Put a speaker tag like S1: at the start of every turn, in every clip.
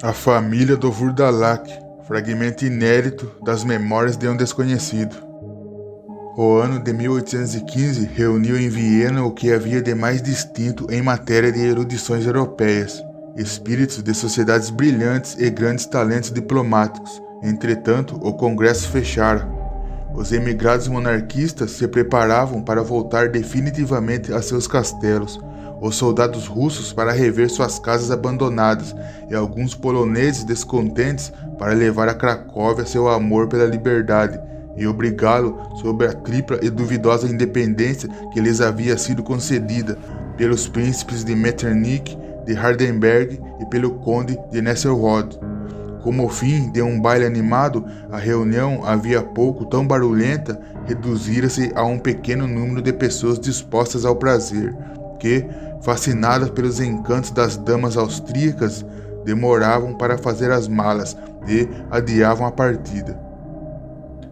S1: A família do Vurdalak, fragmento inédito das memórias de um desconhecido. O ano de 1815 reuniu em Viena o que havia de mais distinto em matéria de erudições europeias, espíritos de sociedades brilhantes e grandes talentos diplomáticos. Entretanto, o congresso fechara. Os emigrados monarquistas se preparavam para voltar definitivamente a seus castelos, os soldados russos para rever suas casas abandonadas e alguns poloneses descontentes para levar a Cracóvia seu amor pela liberdade e obrigá-lo sobre a tripla e duvidosa independência que lhes havia sido concedida pelos príncipes de Metternich, de Hardenberg e pelo conde de Nesselrode. Como fim de um baile animado, a reunião, havia pouco tão barulhenta, reduzira-se a um pequeno número de pessoas dispostas ao prazer, que, fascinadas pelos encantos das damas austríacas, demoravam para fazer as malas e adiavam a partida.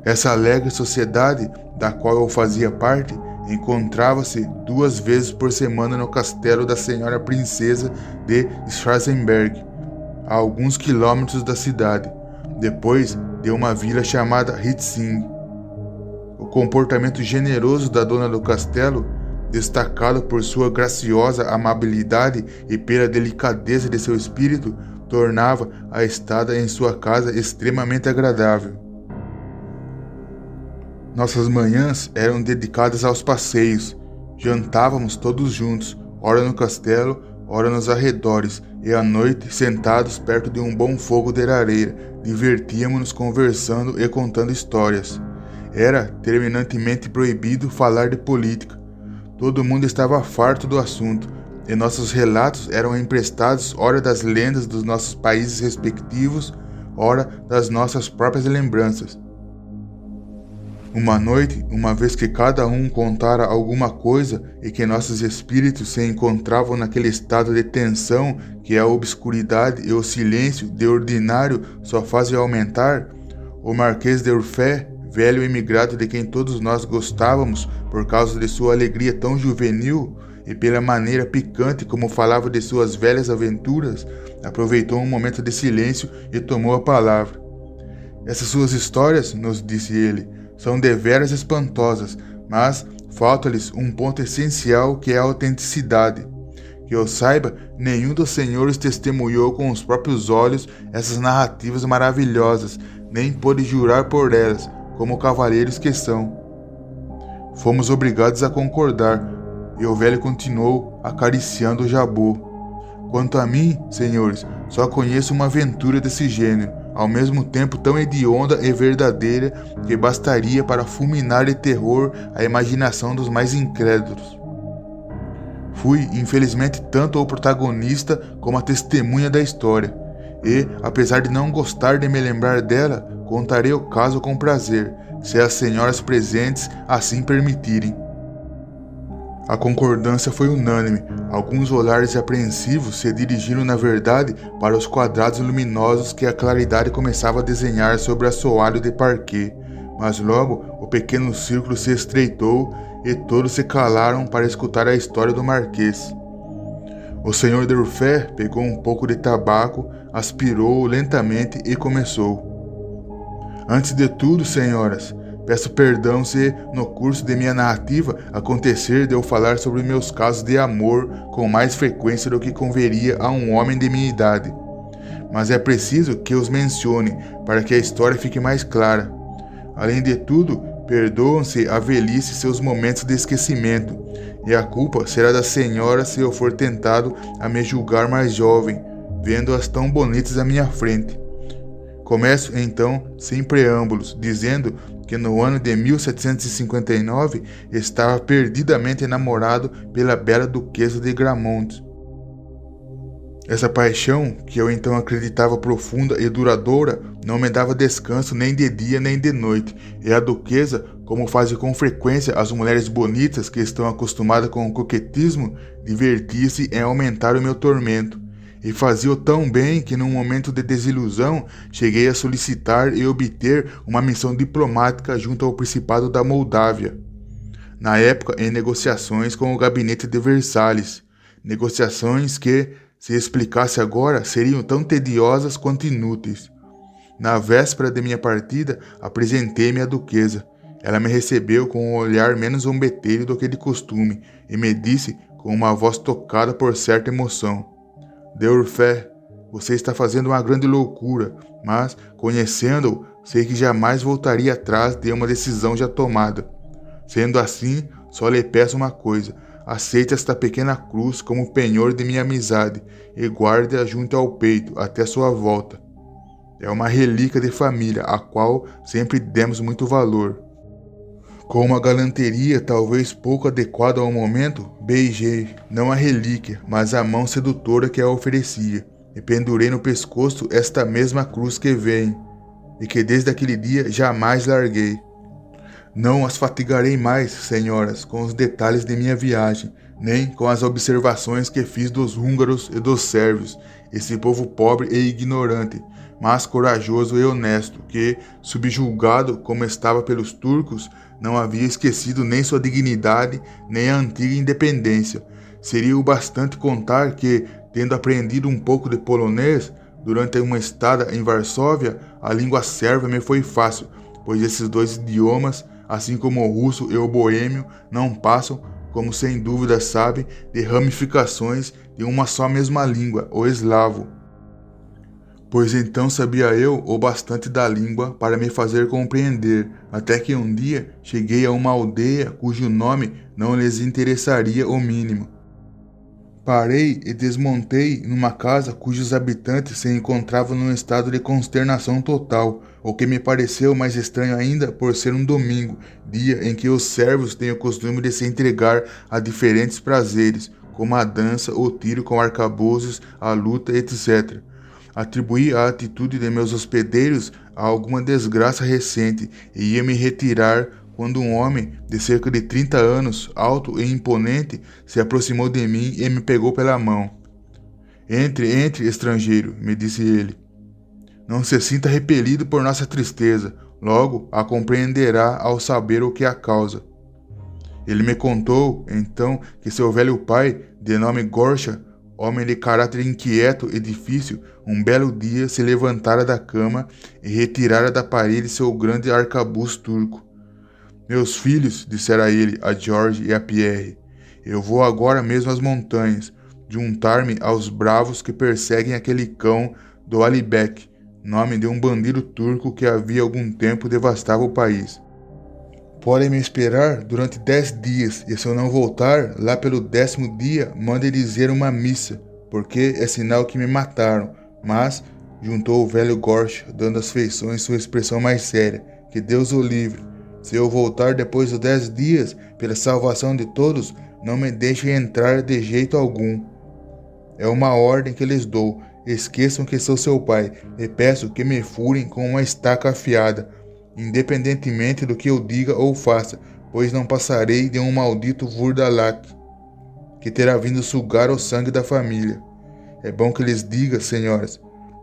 S1: Essa alegre sociedade, da qual eu fazia parte, encontrava-se 2 vezes por semana no castelo da senhora princesa de Schwarzenberg, a alguns quilômetros da cidade, depois de uma vila chamada Hietzing. O comportamento generoso da dona do castelo, destacado por sua graciosa amabilidade e pela delicadeza de seu espírito, tornava a estada em sua casa extremamente agradável. Nossas manhãs eram dedicadas aos passeios. Jantávamos todos juntos, ora no castelo, ora nos arredores, e à noite, sentados perto de um bom fogo de lareira, divertíamos-nos conversando e contando histórias. Era terminantemente proibido falar de política. Todo mundo estava farto do assunto, e nossos relatos eram emprestados ora das lendas dos nossos países respectivos, ora das nossas próprias lembranças. Uma noite, uma vez que cada um contara alguma coisa e que nossos espíritos se encontravam naquele estado de tensão que a obscuridade e o silêncio de ordinário só fazem aumentar, o Marquês de Urfé, velho emigrado de quem todos nós gostávamos por causa de sua alegria tão juvenil e pela maneira picante como falava de suas velhas aventuras, aproveitou um momento de silêncio e tomou a palavra. Essas suas histórias, nos disse ele, são deveras espantosas, mas falta-lhes um ponto essencial que é a autenticidade. Que eu saiba, nenhum dos senhores testemunhou com os próprios olhos essas narrativas maravilhosas, nem pôde jurar por elas, como cavalheiros que são. Fomos obrigados a concordar, e o velho continuou, acariciando o jabô. Quanto a mim, senhores, só conheço uma aventura desse gênero, ao mesmo tempo tão hedionda e verdadeira que bastaria para fulminar de terror a imaginação dos mais incrédulos. Fui, infelizmente, tanto o protagonista como a testemunha da história, e, apesar de não gostar de me lembrar dela, contarei o caso com prazer, se as senhoras presentes assim permitirem. A concordância foi unânime. Alguns olhares apreensivos se dirigiram, na verdade, para os quadrados luminosos que a claridade começava a desenhar sobre o assoalho de parquet, mas logo o pequeno círculo se estreitou e todos se calaram para escutar a história do Marquês. O senhor de Urfé pegou um pouco de tabaco, aspirou-o lentamente e começou. Antes de tudo, senhoras, peço perdão se, no curso de minha narrativa, acontecer de eu falar sobre meus casos de amor com mais frequência do que converia a um homem de minha idade. Mas é preciso que os mencione para que a história fique mais clara. Além de tudo, perdoam-se a velhice e seus momentos de esquecimento, e a culpa será da senhora se eu for tentado a me julgar mais jovem, vendo-as tão bonitas à minha frente. Começo, então, sem preâmbulos, dizendo que no ano de 1759 estava perdidamente enamorado pela bela duquesa de Gramont. Essa paixão, que eu então acreditava profunda e duradoura, não me dava descanso nem de dia nem de noite, e a duquesa, como fazem com frequência as mulheres bonitas que estão acostumadas com o coquetismo, divertia-se em aumentar o meu tormento. E fazia-o tão bem que, num momento de desilusão, cheguei a solicitar e obter uma missão diplomática junto ao Principado da Moldávia, na época em negociações com o gabinete de Versalhes, negociações que, Se explicasse agora, seriam tão tediosas quanto inúteis. Na véspera de minha partida, apresentei-me à duquesa. Ela me recebeu com um olhar menos zombeteiro do que de costume e me disse com uma voz tocada por certa emoção: Deurfé, você está fazendo uma grande loucura, mas, conhecendo-o, sei que jamais voltaria atrás de uma decisão já tomada. Sendo assim, só lhe peço uma coisa: aceite esta pequena cruz como penhor de minha amizade e guarde-a junto ao peito até sua volta. É uma relíquia de família, a qual sempre demos muito valor. Com uma galanteria talvez pouco adequada ao momento, beijei, não a relíquia, mas a mão sedutora que a oferecia, e pendurei no pescoço esta mesma cruz que vem, e que desde aquele dia jamais larguei. Não as fatigarei mais, senhoras, com os detalhes de minha viagem, nem com as observações que fiz dos húngaros e dos sérvios, esse povo pobre e ignorante, mas corajoso e honesto, que, subjugado como estava pelos turcos, não havia esquecido nem sua dignidade, nem a antiga independência. Seria o bastante contar que, tendo aprendido um pouco de polonês, durante uma estada em Varsóvia, a língua sérvia me foi fácil, pois esses dois idiomas, assim como o russo e o boêmio, não passam, como sem dúvida sabem, de ramificações de uma só mesma língua, o eslavo. Pois então sabia eu o bastante da língua para me fazer compreender, até que um dia cheguei a uma aldeia cujo nome não lhes interessaria o mínimo. Parei e desmontei numa casa cujos habitantes se encontravam num estado de consternação total, o que me pareceu mais estranho ainda por ser um domingo, dia em que os servos têm o costume de se entregar a diferentes prazeres, como a dança, o tiro com arcabuzes, a luta, etc. Atribuí a atitude de meus hospedeiros a alguma desgraça recente e ia me retirar quando um homem de cerca de 30 anos, alto e imponente, se aproximou de mim e me pegou pela mão. Entre, estrangeiro, me disse ele. Não se sinta repelido por nossa tristeza, logo a compreenderá ao saber o que a causa. Ele me contou, então, que seu velho pai, de nome Gorsha, homem de caráter inquieto e difícil, um belo dia se levantara da cama e retirara da parede seu grande arcabuz turco. Meus filhos, dissera ele a George e a Pierre, eu vou agora mesmo às montanhas, juntar-me aos bravos que perseguem aquele cão do Alibek, nome de um bandido turco que havia algum tempo devastava o país. Podem me esperar durante 10 dias, e se eu não voltar, lá pelo 10º dia, mandem dizer uma missa, porque é sinal que me mataram. Mas, juntou o velho Gorsh, dando às feições sua expressão mais séria, que Deus o livre. Se eu voltar depois dos 10 dias, pela salvação de todos, não me deixem entrar de jeito algum. É uma ordem que lhes dou. Esqueçam que sou seu pai, e peço que me furem com uma estaca afiada, independentemente do que eu diga ou faça, pois não passarei de um maldito Vurdalak, que terá vindo sugar o sangue da família. É bom que lhes diga, senhoras,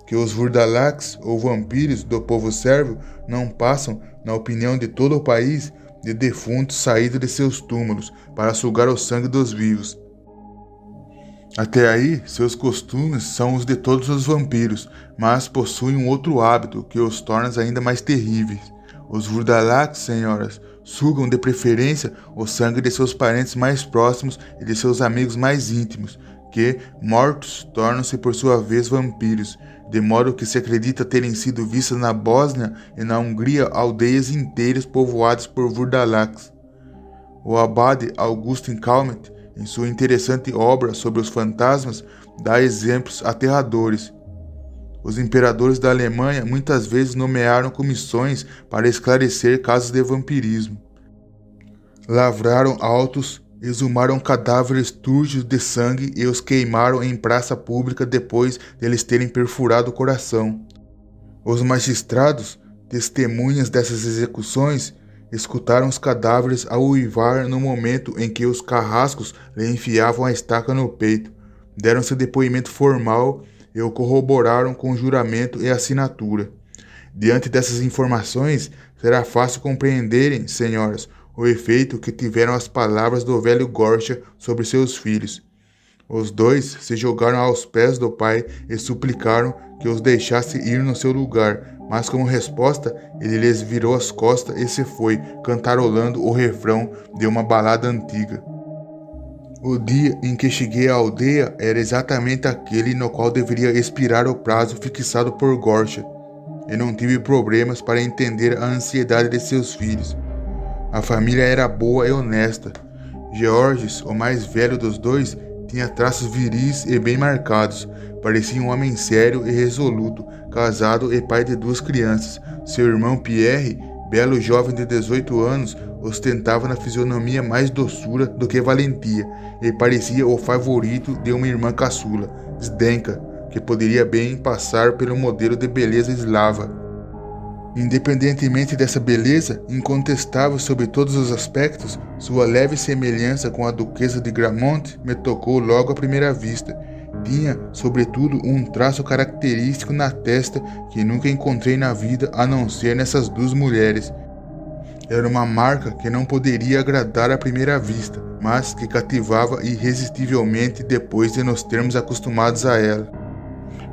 S1: que os Vurdalaks, ou vampiros do povo sérvio, não passam, na opinião de todo o país, de defuntos saídos de seus túmulos para sugar o sangue dos vivos. Até aí, seus costumes são os de todos os vampiros, mas possuem um outro hábito que os torna ainda mais terríveis. Os Vurdalaks, senhoras, sugam de preferência o sangue de seus parentes mais próximos e de seus amigos mais íntimos, que, mortos, tornam-se por sua vez vampiros, de modo que se acredita terem sido vistas na Bósnia e na Hungria aldeias inteiras povoadas por Vurdalaks. O abade Augustin Calmet, em sua interessante obra sobre os fantasmas, dá exemplos aterradores. Os imperadores da Alemanha muitas vezes nomearam comissões para esclarecer casos de vampirismo. Lavraram autos, exumaram cadáveres turjos de sangue e os queimaram em praça pública depois deles terem perfurado o coração. Os magistrados, testemunhas dessas execuções, escutaram os cadáveres a uivar no momento em que os carrascos lhe enfiavam a estaca no peito, deram seu depoimento formal e o corroboraram com juramento e assinatura. Diante dessas informações, será fácil compreenderem, senhoras, o efeito que tiveram as palavras do velho Gorsha sobre seus filhos. Os dois se jogaram aos pés do pai e suplicaram que os deixasse ir no seu lugar, mas como resposta, ele lhes virou as costas e se foi, cantarolando o refrão de uma balada antiga. O dia em que cheguei à aldeia era exatamente aquele no qual deveria expirar o prazo fixado por Gorcha, e não tive problemas para entender a ansiedade de seus filhos. A família era boa e honesta. Georges, o mais velho dos dois, tinha traços viris e bem marcados. Parecia um homem sério e resoluto, casado e pai de 2 crianças. Seu irmão Pierre, belo jovem de 18 anos, ostentava na fisionomia mais doçura do que valentia e parecia o favorito de uma irmã caçula, Zdenka, que poderia bem passar pelo modelo de beleza eslava. Independentemente dessa beleza, incontestável sob todos os aspectos, sua leve semelhança com a duquesa de Gramont me tocou logo à primeira vista. Tinha, sobretudo, um traço característico na testa que nunca encontrei na vida a não ser nessas 2 mulheres. Era uma marca que não poderia agradar à primeira vista, mas que cativava irresistivelmente depois de nos termos acostumados a ela.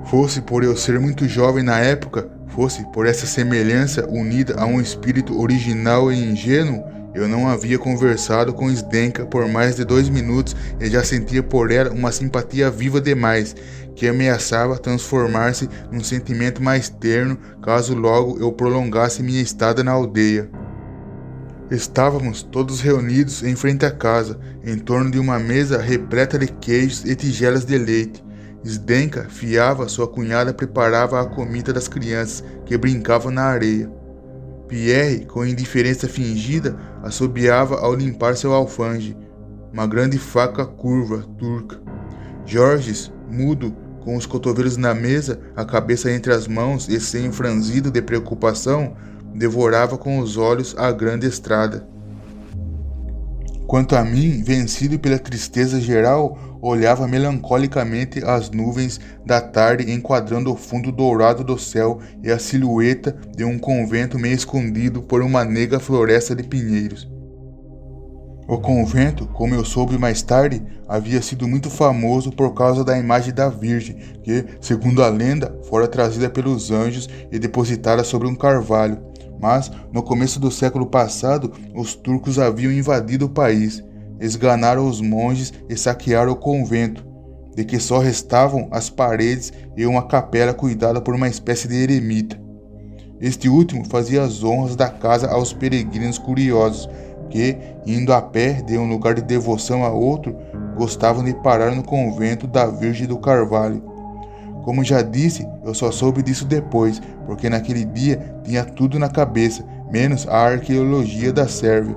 S1: Fosse por eu ser muito jovem na época, fosse por essa semelhança unida a um espírito original e ingênuo, eu não havia conversado com Zdenka por mais de 2 minutos e já sentia por ela uma simpatia viva demais, que ameaçava transformar-se num sentimento mais terno caso logo eu prolongasse minha estada na aldeia. Estávamos todos reunidos em frente à casa, em torno de uma mesa repleta de queijos e tigelas de leite. Zdenka fiava sua cunhada preparava a comida das crianças que brincavam na areia. Pierre, com indiferença fingida, assobiava ao limpar seu alfange, uma grande faca curva, turca. Georges, mudo, com os cotovelos na mesa, a cabeça entre as mãos e sem franzido de preocupação, devorava com os olhos a grande estrada. Quanto a mim, vencido pela tristeza geral, olhava melancolicamente as nuvens da tarde enquadrando o fundo dourado do céu e a silhueta de um convento meio escondido por uma negra floresta de pinheiros. O convento, como eu soube mais tarde, havia sido muito famoso por causa da imagem da Virgem, que, segundo a lenda, fora trazida pelos anjos e depositada sobre um carvalho. Mas, no começo do século passado, os turcos haviam invadido o país, esganaram os monges e saquearam o convento, de que só restavam as paredes e uma capela cuidada por uma espécie de eremita. Este último fazia as honras da casa aos peregrinos curiosos, que, indo a pé de um lugar de devoção a outro, gostavam de parar no convento da Virgem do Carvalho. Como já disse, eu só soube disso depois, porque naquele dia tinha tudo na cabeça, menos a arqueologia da Sérvia.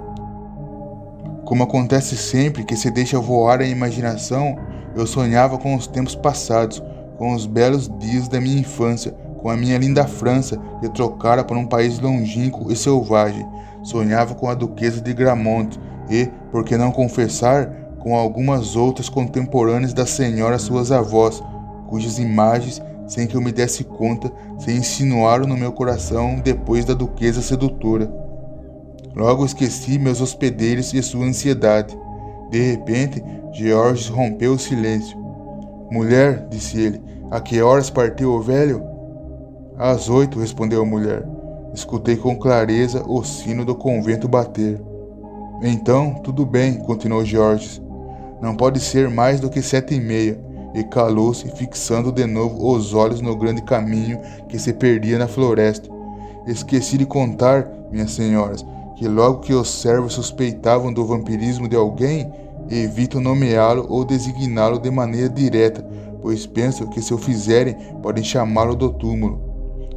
S1: Como acontece sempre que se deixa voar a imaginação, eu sonhava com os tempos passados, com os belos dias da minha infância, com a minha linda França, que trocara por um país longínquo e selvagem. Sonhava com a duquesa de Gramont e, por que não confessar, com algumas outras contemporâneas da senhora suas avós, cujas imagens, sem que eu me desse conta, se insinuaram no meu coração depois da duquesa sedutora. Logo esqueci meus hospedeiros e sua ansiedade. De repente, Georges rompeu o silêncio. "Mulher", disse ele, "a que horas partiu o velho?" "Às 8", respondeu a mulher. Escutei com clareza o sino do convento bater. "Então, tudo bem", continuou Georges. "Não pode ser mais do que 7h30", e calou-se, fixando de novo os olhos no grande caminho que se perdia na floresta. "Esqueci de contar, minhas senhoras, que logo que os servos suspeitavam do vampirismo de alguém, evito nomeá-lo ou designá-lo de maneira direta, pois penso que se o fizerem, podem chamá-lo do túmulo."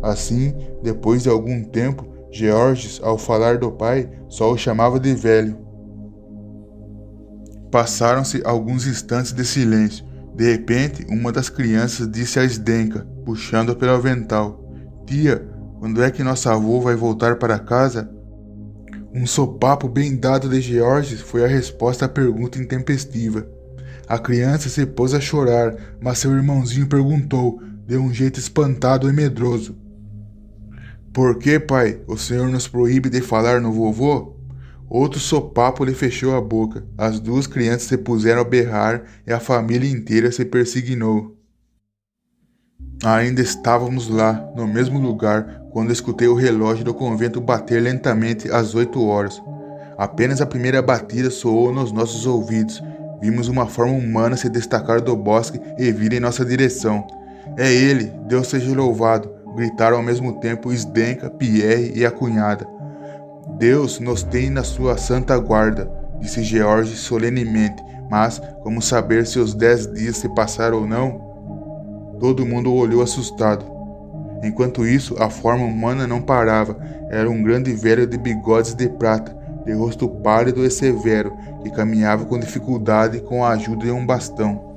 S1: Assim, depois de algum tempo, Georges, ao falar do pai, só o chamava de velho. Passaram-se alguns instantes de silêncio. De repente, uma das crianças disse a Zdenka, puxando-a pelo avental: "Tia, quando é que nosso avô vai voltar para casa?" Um sopapo bem dado de Georges foi a resposta à pergunta intempestiva. A criança se pôs a chorar, mas seu irmãozinho perguntou, de um jeito espantado e medroso: "Por que, pai, o senhor nos proíbe de falar no vovô?" Outro sopapo lhe fechou a boca. As duas crianças se puseram a berrar e a família inteira se persignou. Ainda estávamos lá, no mesmo lugar, quando escutei o relógio do convento bater lentamente às 8 horas. Apenas a primeira batida soou nos nossos ouvidos. Vimos uma forma humana se destacar do bosque e vir em nossa direção. É ele, Deus seja louvado! Gritaram ao mesmo tempo Zdenka, Pierre e a cunhada. Deus nos tem na sua santa guarda, disse George solenemente, mas como saber se os 10 dias se passaram ou não? Todo mundo olhou assustado. Enquanto isso, a forma humana não parava. Era um grande velho de bigodes de prata, de rosto pálido e severo, que caminhava com dificuldade com a ajuda de um bastão.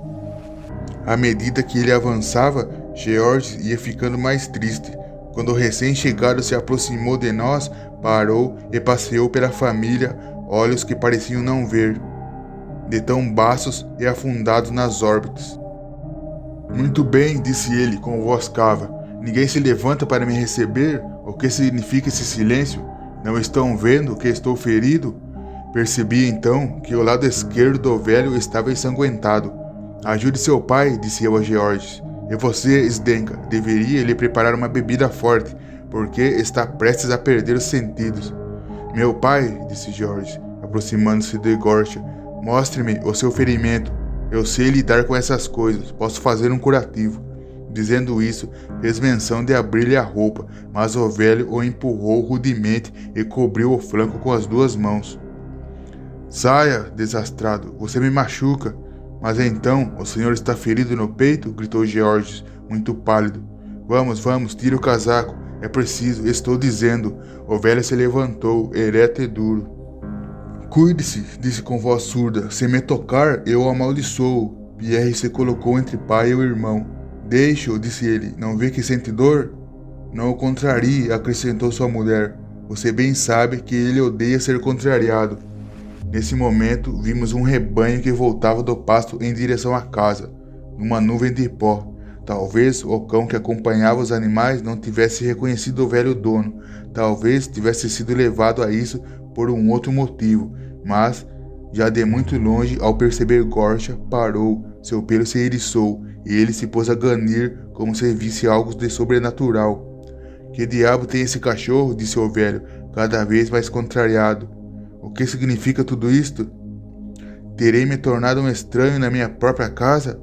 S1: À medida que ele avançava, George ia ficando mais triste. Quando o recém-chegado se aproximou de nós, parou e passeou pela família, olhos que pareciam não ver, de tão baços e afundados nas órbitas. Muito bem, disse ele com voz cava. Ninguém se levanta para me receber? O que significa esse silêncio? Não estão vendo que estou ferido? Percebi então que o lado esquerdo do velho estava ensanguentado. Ajude seu pai, disse eu a George. E você, Zdenka, deveria lhe preparar uma bebida forte, porque está prestes a perder os sentidos. Meu pai, disse George, aproximando-se de Gorsha, mostre-me o seu ferimento. Eu sei lidar com essas coisas, posso fazer um curativo. Dizendo isso, fez menção de abrir-lhe a roupa, mas o velho o empurrou rudemente e cobriu o flanco com as 2 mãos. Saia, desastrado, você me machuca. Mas então, o senhor está ferido no peito? Gritou George, muito pálido. Vamos, tire o casaco. É preciso, estou dizendo. O velho se levantou, ereto e duro. Cuide-se, disse com voz surda. Se me tocar, eu o amaldiçoo. Pierre se colocou entre pai e o irmão. Deixe-o, disse ele. Não vê que sente dor? Não o contrarie, acrescentou sua mulher. Você bem sabe que ele odeia ser contrariado. Nesse momento, vimos um rebanho que voltava do pasto em direção à casa, numa nuvem de pó. Talvez o cão que acompanhava os animais não tivesse reconhecido o velho dono. Talvez tivesse sido levado a isso por um outro motivo. Mas, já de muito longe, ao perceber Gorsha, parou, seu pelo se eriçou, e ele se pôs a ganir como se visse algo de sobrenatural. Que diabo tem esse cachorro? Disse o velho, cada vez mais contrariado. O que significa tudo isto? Terei me tornado um estranho na minha própria casa?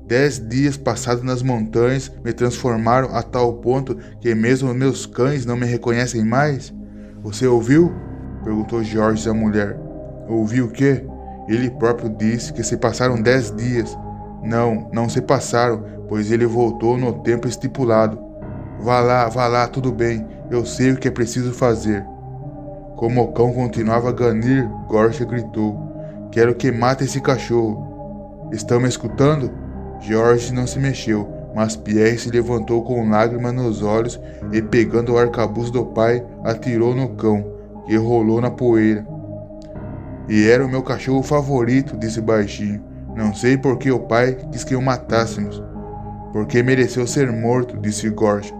S1: 10 dias passados nas montanhas me transformaram a tal ponto que mesmo meus cães não me reconhecem mais? Você ouviu? Perguntou George à mulher. Ouviu o quê? Ele próprio disse que se passaram 10 dias. Não se passaram, pois ele voltou no tempo estipulado. Vá lá, tudo bem, eu sei o que é preciso fazer. Como o cão continuava a ganir, Gorsha gritou. Quero que mate esse cachorro. Estão me escutando? George não se mexeu, mas Pierre se levantou com lágrimas nos olhos e, pegando o arcabuz do pai, atirou no cão, que rolou na poeira. E era o meu cachorro favorito, disse baixinho. Não sei por que o pai quis que o matássemos. Porque mereceu ser morto, disse Gorsha.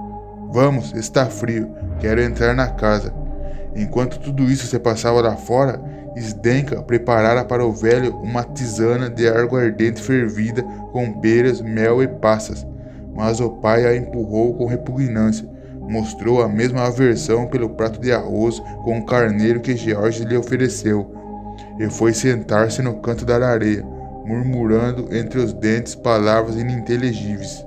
S1: Vamos, está frio, quero entrar na casa. Enquanto tudo isso se passava lá fora, Zdenka preparara para o velho uma tisana de aguardente fervida com peras, mel e passas, mas o pai a empurrou com repugnância. Mostrou a mesma aversão pelo prato de arroz com o carneiro que George lhe ofereceu, e foi sentar-se no canto da lareira, murmurando entre os dentes palavras ininteligíveis.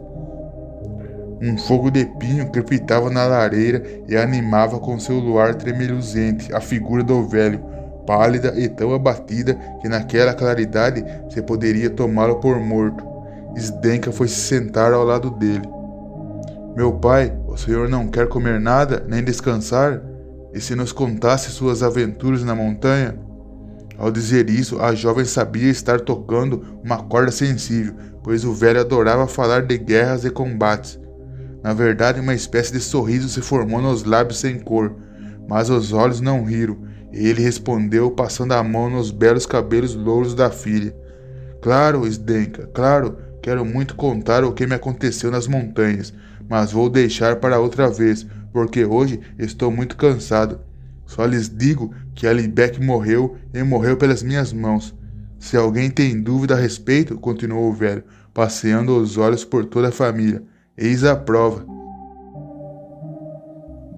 S1: Um fogo de pinho crepitava na lareira e animava com seu luar tremeluzente a figura do velho, pálida e tão abatida que naquela claridade se poderia tomá-lo por morto. Zdenka foi se sentar ao lado dele. Meu pai, o senhor não quer comer nada, nem descansar? E se nos contasse suas aventuras na montanha? Ao dizer isso, a jovem sabia estar tocando uma corda sensível, pois o velho adorava falar de guerras e combates. Na verdade, uma espécie de sorriso se formou nos lábios sem cor, mas os olhos não riram, e ele respondeu passando a mão nos belos cabelos louros da filha. Claro, Zdenka, claro, quero muito contar o que me aconteceu nas montanhas, mas vou deixar para outra vez, porque hoje estou muito cansado. Só lhes digo que Alibek morreu e morreu pelas minhas mãos. Se alguém tem dúvida a respeito, continuou o velho, passeando os olhos por toda a família, eis a prova.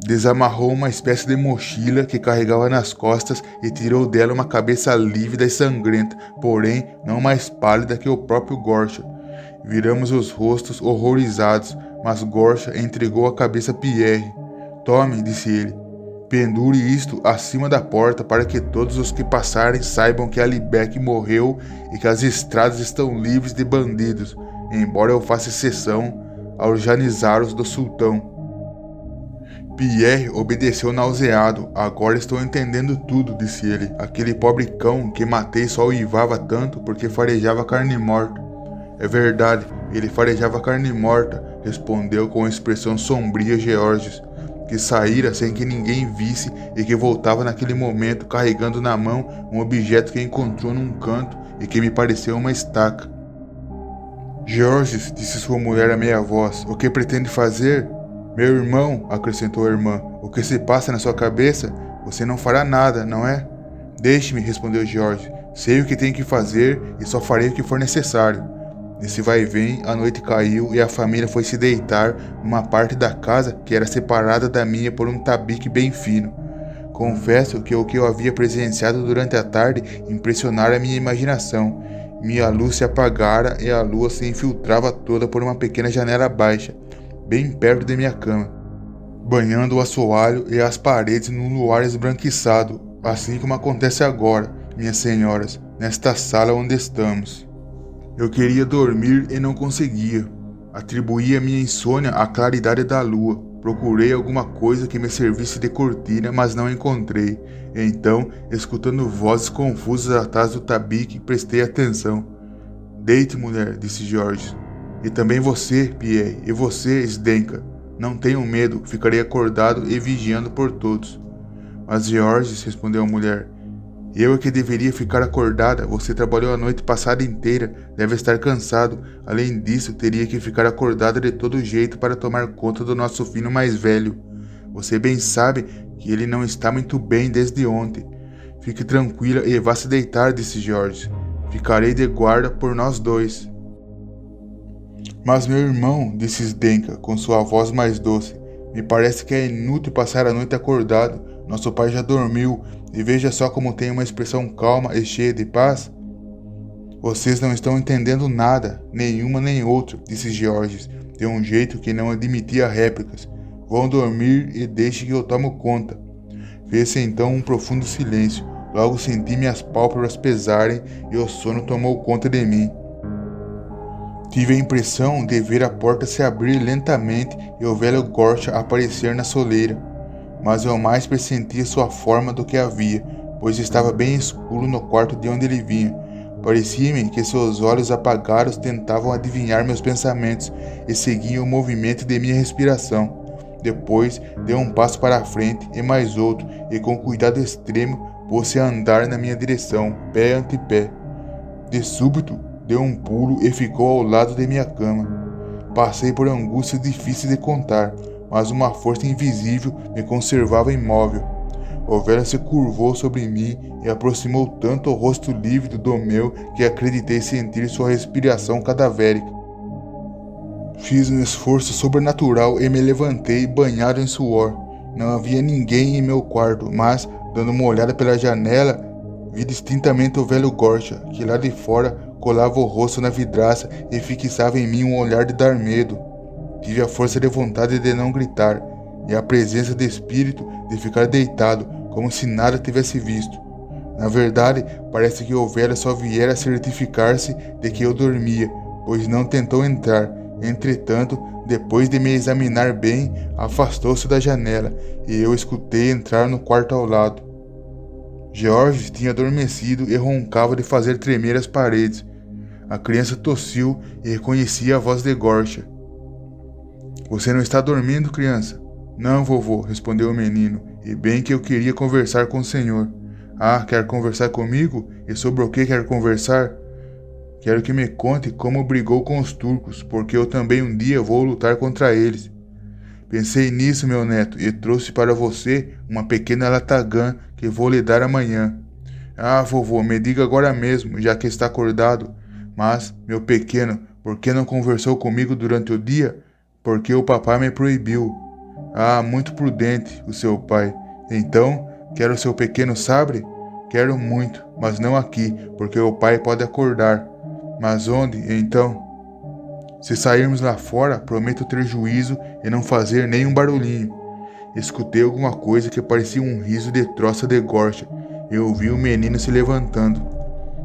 S1: Desamarrou uma espécie de mochila que carregava nas costas e tirou dela uma cabeça lívida e sangrenta, porém não mais pálida que o próprio Gorsha. Viramos os rostos horrorizados, mas Gorsha entregou a cabeça a Pierre. Tome, disse ele, pendure isto acima da porta para que todos os que passarem saibam que Alibek morreu e que as estradas estão livres de bandidos, embora eu faça exceção aos janizaros do sultão. Pierre obedeceu nauseado. Agora estou entendendo tudo, disse ele. Aquele pobre cão que matei só uivava tanto porque farejava carne morta. É verdade, ele farejava carne morta, respondeu com expressão sombria Georges, que saíra sem que ninguém visse e que voltava naquele momento carregando na mão um objeto que encontrou num canto e que me pareceu uma estaca. Georges, disse sua mulher a meia voz, o que pretende fazer? Meu irmão, acrescentou a irmã, o que se passa na sua cabeça? Você não fará nada, não é? Deixe-me, respondeu George. Sei o que tenho que fazer e só farei o que for necessário. Nesse vai e vem, a noite caiu e a família foi se deitar numa parte da casa que era separada da minha por um tabique bem fino. Confesso que o que eu havia presenciado durante a tarde impressionara a minha imaginação. Minha luz se apagara e a lua se infiltrava toda por uma pequena janela baixa, bem perto de minha cama, banhando o assoalho e as paredes num luar esbranquiçado, assim como acontece agora, minhas senhoras, nesta sala onde estamos. Eu queria dormir e não conseguia. Atribuía minha insônia à claridade da lua. Procurei alguma coisa que me servisse de cortina, mas não encontrei. Então, escutando vozes confusas atrás do tabique, prestei atenção. Deite, mulher, disse George. E também você, Pierre, e você, Zdenka. Não tenham medo, ficarei acordado e vigiando por todos. Mas Georges, respondeu a mulher, eu é que deveria ficar acordada, você trabalhou a noite passada inteira, deve estar cansado. Além disso, teria que ficar acordada de todo jeito para tomar conta do nosso filho mais velho. Você bem sabe que ele não está muito bem desde ontem. Fique tranquila e vá se deitar, disse Georges. Ficarei de guarda por nós dois. Mas meu irmão, disse Zdenka com sua voz mais doce, me parece que é inútil passar a noite acordado. Nosso pai já dormiu, e veja só como tem uma expressão calma e cheia de paz. Vocês não estão entendendo nada, nenhuma nem outra, disse Georges, de um jeito que não admitia réplicas. Vão dormir e deixe que eu tomo conta. Fez-se então um profundo silêncio. Logo senti minhas pálpebras pesarem e o sono tomou conta de mim. Tive a impressão de ver a porta se abrir lentamente e o velho Gorsha aparecer na soleira, mas eu mais pressentia sua forma do que havia, pois estava bem escuro no quarto de onde ele vinha. Parecia-me que seus olhos apagados tentavam adivinhar meus pensamentos e seguiam o movimento de minha respiração. Depois deu um passo para a frente e mais outro, e com cuidado extremo pôs-se a andar na minha direção, pé ante pé. De súbito, deu um pulo e ficou ao lado de minha cama. Passei por angústias difíceis de contar, mas uma força invisível me conservava imóvel. O velho se curvou sobre mim e aproximou tanto o rosto lívido do meu que acreditei sentir sua respiração cadavérica. Fiz um esforço sobrenatural e me levantei banhado em suor. Não havia ninguém em meu quarto, mas, dando uma olhada pela janela, vi distintamente o velho Gorsha, que lá de fora colava o rosto na vidraça e fixava em mim um olhar de dar medo. Tive a força de vontade de não gritar, e a presença de espírito de ficar deitado, como se nada tivesse visto. Na verdade, parece que o velho só viera certificar-se de que eu dormia, pois não tentou entrar. Entretanto, depois de me examinar bem, afastou-se da janela, e eu escutei entrar no quarto ao lado. George tinha adormecido e roncava de fazer tremer as paredes. A criança tossiu e reconheci a voz de Gorsha. Você não está dormindo, criança? Não, vovô, respondeu o menino, e bem que eu queria conversar com o senhor. Ah, quer conversar comigo? E sobre o que quer conversar? Quero que me conte como brigou com os turcos, porque eu também um dia vou lutar contra eles. Pensei nisso, meu neto, e trouxe para você uma pequena latagã que vou lhe dar amanhã. Ah, vovô, me diga agora mesmo, já que está acordado. Mas, meu pequeno, por que não conversou comigo durante o dia? Porque o papai me proibiu. Ah, muito prudente, o seu pai. Então, quer o seu pequeno sabre? Quero muito, mas não aqui, porque o pai pode acordar. Mas onde, então? Se sairmos lá fora, prometo ter juízo e não fazer nenhum barulhinho. Escutei alguma coisa que parecia um riso de troça de gorcha e ouvi o menino se levantando.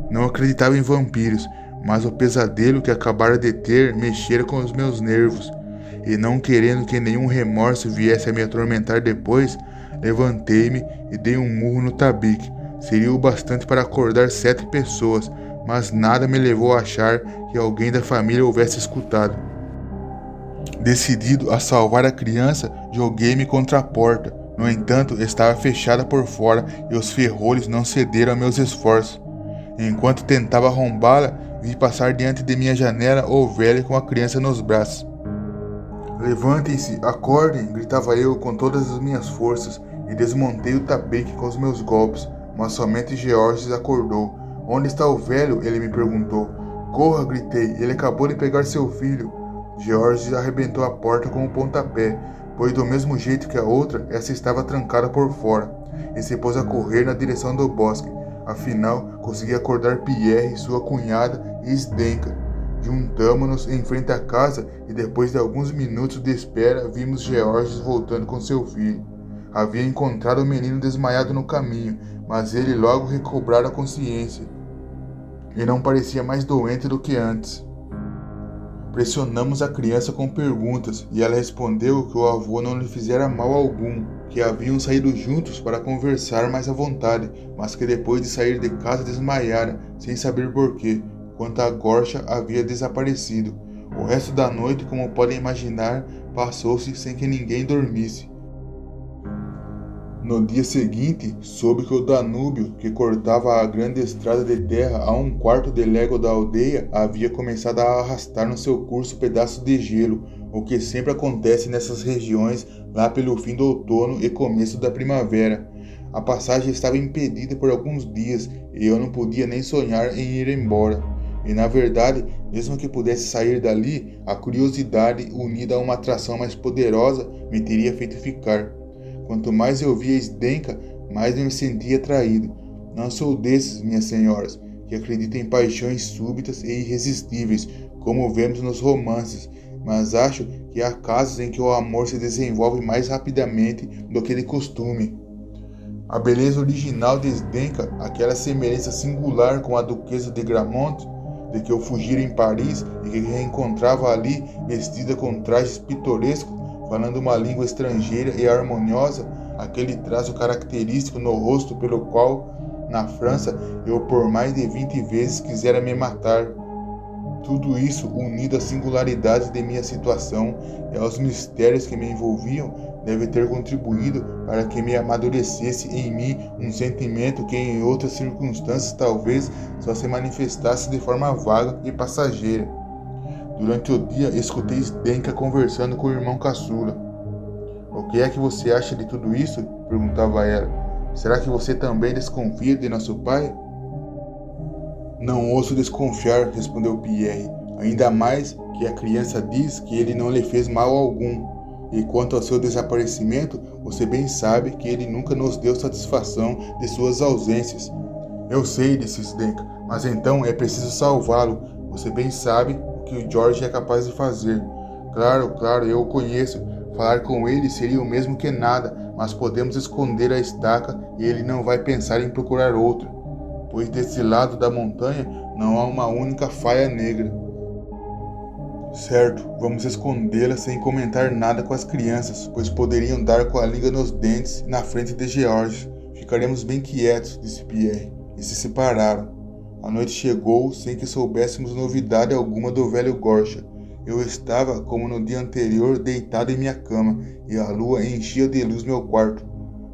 S1: Não acreditava em vampiros, mas o pesadelo que acabara de ter mexera com os meus nervos, e não querendo que nenhum remorso viesse a me atormentar depois, levantei-me e dei um murro no tabique. Seria o bastante para acordar 7 pessoas, mas nada me levou a achar que alguém da família houvesse escutado. Decidido a salvar a criança, joguei-me contra a porta. No entanto, estava fechada por fora e os ferrolhos não cederam a meus esforços. Enquanto tentava arrombá-la, vi passar diante de minha janela o velho com a criança nos braços. Levantem-se, acordem, gritava eu com todas as minhas forças e desmontei o tabique com os meus golpes, mas somente Georges acordou. Onde está o velho? Ele me perguntou. Corra, gritei, ele acabou de pegar seu filho. Georges arrebentou a porta com um pontapé, pois do mesmo jeito que a outra, essa estava trancada por fora, e se pôs a correr na direção do bosque. Afinal, consegui acordar Pierre, sua cunhada e Zdenka. Juntamo-nos em frente à casa e depois de alguns minutos de espera vimos Georges voltando com seu filho. Havia encontrado o menino desmaiado no caminho, mas ele logo recobrara a consciência e não parecia mais doente do que antes. Pressionamos a criança com perguntas e ela respondeu que o avô não lhe fizera mal algum, que haviam saído juntos para conversar mais à vontade, mas que depois de sair de casa desmaiara, sem saber porquê, quanto a Gorcha havia desaparecido. O resto da noite, como podem imaginar, passou-se sem que ninguém dormisse. No dia seguinte, soube que o Danúbio, que cortava a grande estrada de terra a 1/4 de légua da aldeia, havia começado a arrastar no seu curso pedaços de gelo, o que sempre acontece nessas regiões lá pelo fim do outono e começo da primavera. A passagem estava impedida por alguns dias e eu não podia nem sonhar em ir embora. E na verdade, mesmo que pudesse sair dali, a curiosidade, unida a uma atração mais poderosa, me teria feito ficar. Quanto mais eu via Zdenka, mais me sentia atraído. Não sou desses, minhas senhoras, que acreditam em paixões súbitas e irresistíveis, como vemos nos romances, mas acho que há casos em que o amor se desenvolve mais rapidamente do que de costume. A beleza original de Zdenka, aquela semelhança singular com a duquesa de Gramont, de que eu fugira em Paris e que reencontrava ali, vestida com trajes pitorescos, falando uma língua estrangeira e harmoniosa, aquele traço característico no rosto pelo qual, na França, eu por mais de 20 vezes quisera me matar. Tudo isso, unido à singularidade de minha situação e aos mistérios que me envolviam, deve ter contribuído para que me amadurecesse em mim um sentimento que em outras circunstâncias talvez só se manifestasse de forma vaga e passageira. Durante o dia, escutei Zdenka conversando com o irmão caçula. O que é que você acha de tudo isso? Perguntava ela. Será que você também desconfia de nosso pai? Não ouso desconfiar, respondeu Pierre, ainda mais que a criança diz que ele não lhe fez mal algum. E quanto ao seu desaparecimento, você bem sabe que ele nunca nos deu satisfação de suas ausências. Eu sei, disse Zdenka, mas então é preciso salvá-lo. Você bem sabe o que o George é capaz de fazer. Claro, eu o conheço. Falar com ele seria o mesmo que nada, mas podemos esconder a estaca e ele não vai pensar em procurar outra, pois desse lado da montanha não há uma única faia negra. Certo, vamos escondê-la sem comentar nada com as crianças, pois poderiam dar com a língua nos dentes na frente de George. Ficaremos bem quietos, disse Pierre, e se separaram. A noite chegou sem que soubéssemos novidade alguma do velho Gorcha. Eu estava, como no dia anterior, deitado em minha cama, e a lua enchia de luz meu quarto.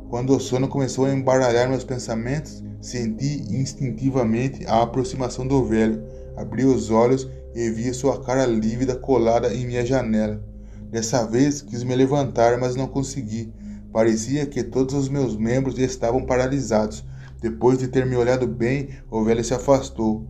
S1: Quando o sono começou a embaralhar meus pensamentos, senti instintivamente a aproximação do velho. Abri os olhos e vi sua cara lívida colada em minha janela. Dessa vez quis me levantar, mas não consegui. Parecia que todos os meus membros estavam paralisados. Depois de ter me olhado bem, o velho se afastou.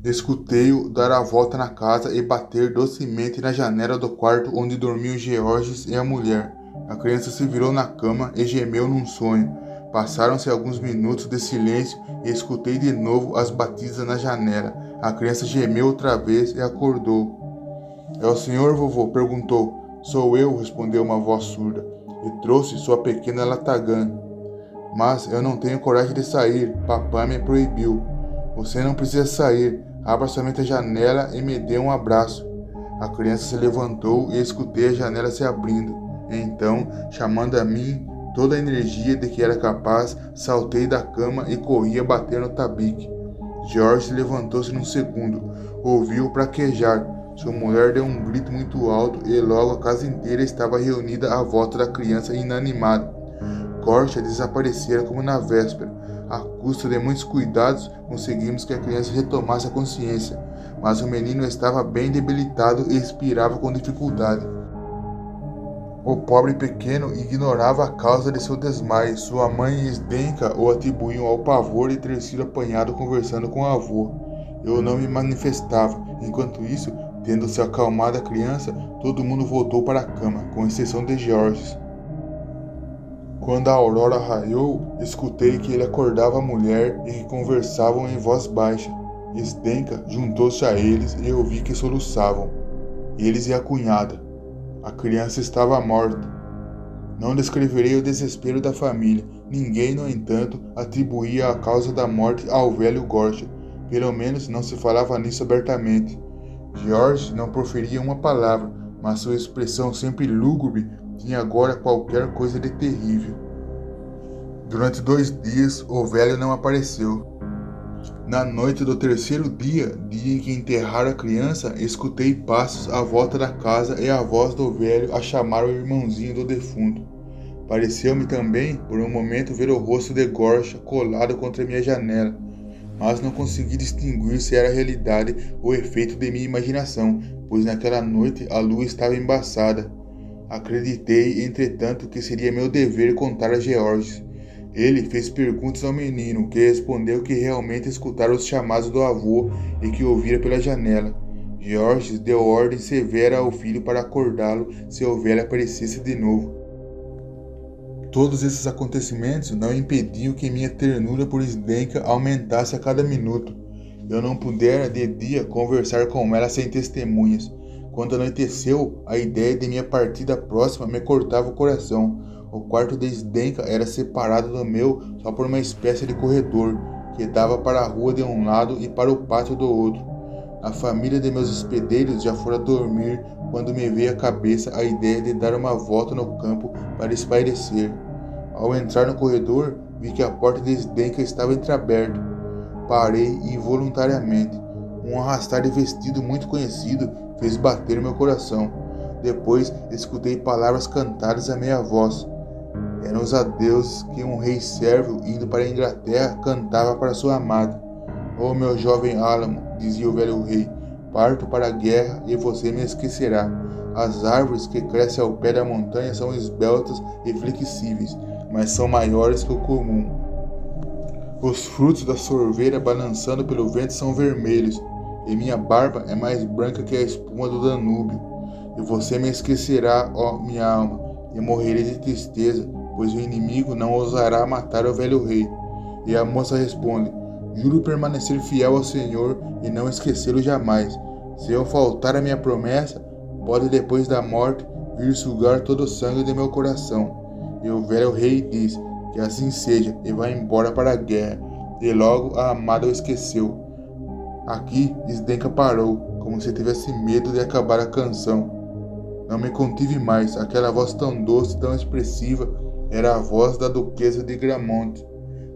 S1: Escutei-o dar a volta na casa e bater docemente na janela do quarto onde dormiam Georges e a mulher. A criança se virou na cama e gemeu num sonho. Passaram-se alguns minutos de silêncio e escutei de novo as batidas na janela. A criança gemeu outra vez e acordou. "É o senhor, vovô?" perguntou. "Sou eu", respondeu uma voz surda. "E trouxe sua pequena Latagã. Mas eu não tenho coragem de sair. Papai me proibiu." "Você não precisa sair. Abra somente a janela e me dê um abraço." A criança se levantou e escutei a janela se abrindo. Então, chamando a mim toda a energia de que era capaz, saltei da cama e corri a bater no tabique. George levantou-se num segundo. Ouviu-o praquejar. Sua mulher deu um grito muito alto e logo a casa inteira estava reunida à volta da criança inanimada. Gorcha desaparecera como na véspera. À custa de muitos cuidados, conseguimos que a criança retomasse a consciência, mas o menino estava bem debilitado e expirava com dificuldade. O pobre pequeno ignorava a causa de seu desmaio. Sua mãe e Zdenka o atribuíam ao pavor de ter sido apanhado conversando com o avô. Eu não me manifestava. Enquanto isso, tendo-se acalmado a criança, todo mundo voltou para a cama, com exceção de Georges. Quando a aurora raiou, escutei que ele acordava a mulher e que conversavam em voz baixa. Zdenka juntou-se a eles e eu vi que soluçavam. Eles e a cunhada. A criança estava morta. Não descreverei o desespero da família. Ninguém, no entanto, atribuía a causa da morte ao velho Gorcha. Pelo menos não se falava nisso abertamente. George não proferia uma palavra, mas sua expressão sempre lúgubre tinha agora qualquer coisa de terrível. Durante 2 dias, o velho não apareceu. Na noite do terceiro dia, dia em que enterraram a criança, escutei passos à volta da casa e a voz do velho a chamar o irmãozinho do defunto. Pareceu-me também, por um momento, ver o rosto de Gorcha colado contra minha janela, mas não consegui distinguir se era realidade ou efeito de minha imaginação, pois naquela noite a lua estava embaçada. Acreditei, entretanto, que seria meu dever contar a Georges. Ele fez perguntas ao menino, que respondeu que realmente escutara os chamados do avô e que ouvira pela janela. Georges deu ordem severa ao filho para acordá-lo se o velho aparecesse de novo. Todos esses acontecimentos não impediam que minha ternura por Zdenka aumentasse a cada minuto. Eu não pudera de dia conversar com ela sem testemunhas. Quando anoiteceu, a ideia de minha partida próxima me cortava o coração. O quarto de Zdenka era separado do meu só por uma espécie de corredor, que dava para a rua de um lado e para o pátio do outro. A família de meus hospedeiros já fora dormir quando me veio à cabeça a ideia de dar uma volta no campo para espairecer. Ao entrar no corredor, vi que a porta de Zdenka estava entreaberta. Parei involuntariamente. Um arrastar de vestido muito conhecido fez bater meu coração. Depois escutei palavras cantadas a meia voz. Eram os adeuses que um rei sérvio, indo para a Inglaterra, cantava para sua amada. "Oh, meu jovem Álamo", dizia o velho rei, "parto para a guerra e você me esquecerá. As árvores que crescem ao pé da montanha são esbeltas e flexíveis, mas são maiores que o comum. Os frutos da sorveira balançando pelo vento são vermelhos, e minha barba é mais branca que a espuma do Danúbio. E você me esquecerá, ó minha alma, e morrerei de tristeza, pois o inimigo não ousará matar o velho rei." E a moça responde: "Juro permanecer fiel ao Senhor e não esquecê-lo jamais. Se eu faltar a minha promessa, pode depois da morte vir sugar todo o sangue de meu coração." E o velho rei diz que assim seja e vai embora para a guerra. E logo a amada o esqueceu. Aqui Zdenka parou, como se tivesse medo de acabar a canção. Não me contive mais. Aquela voz tão doce, tão expressiva, era a voz da duquesa de Gramont.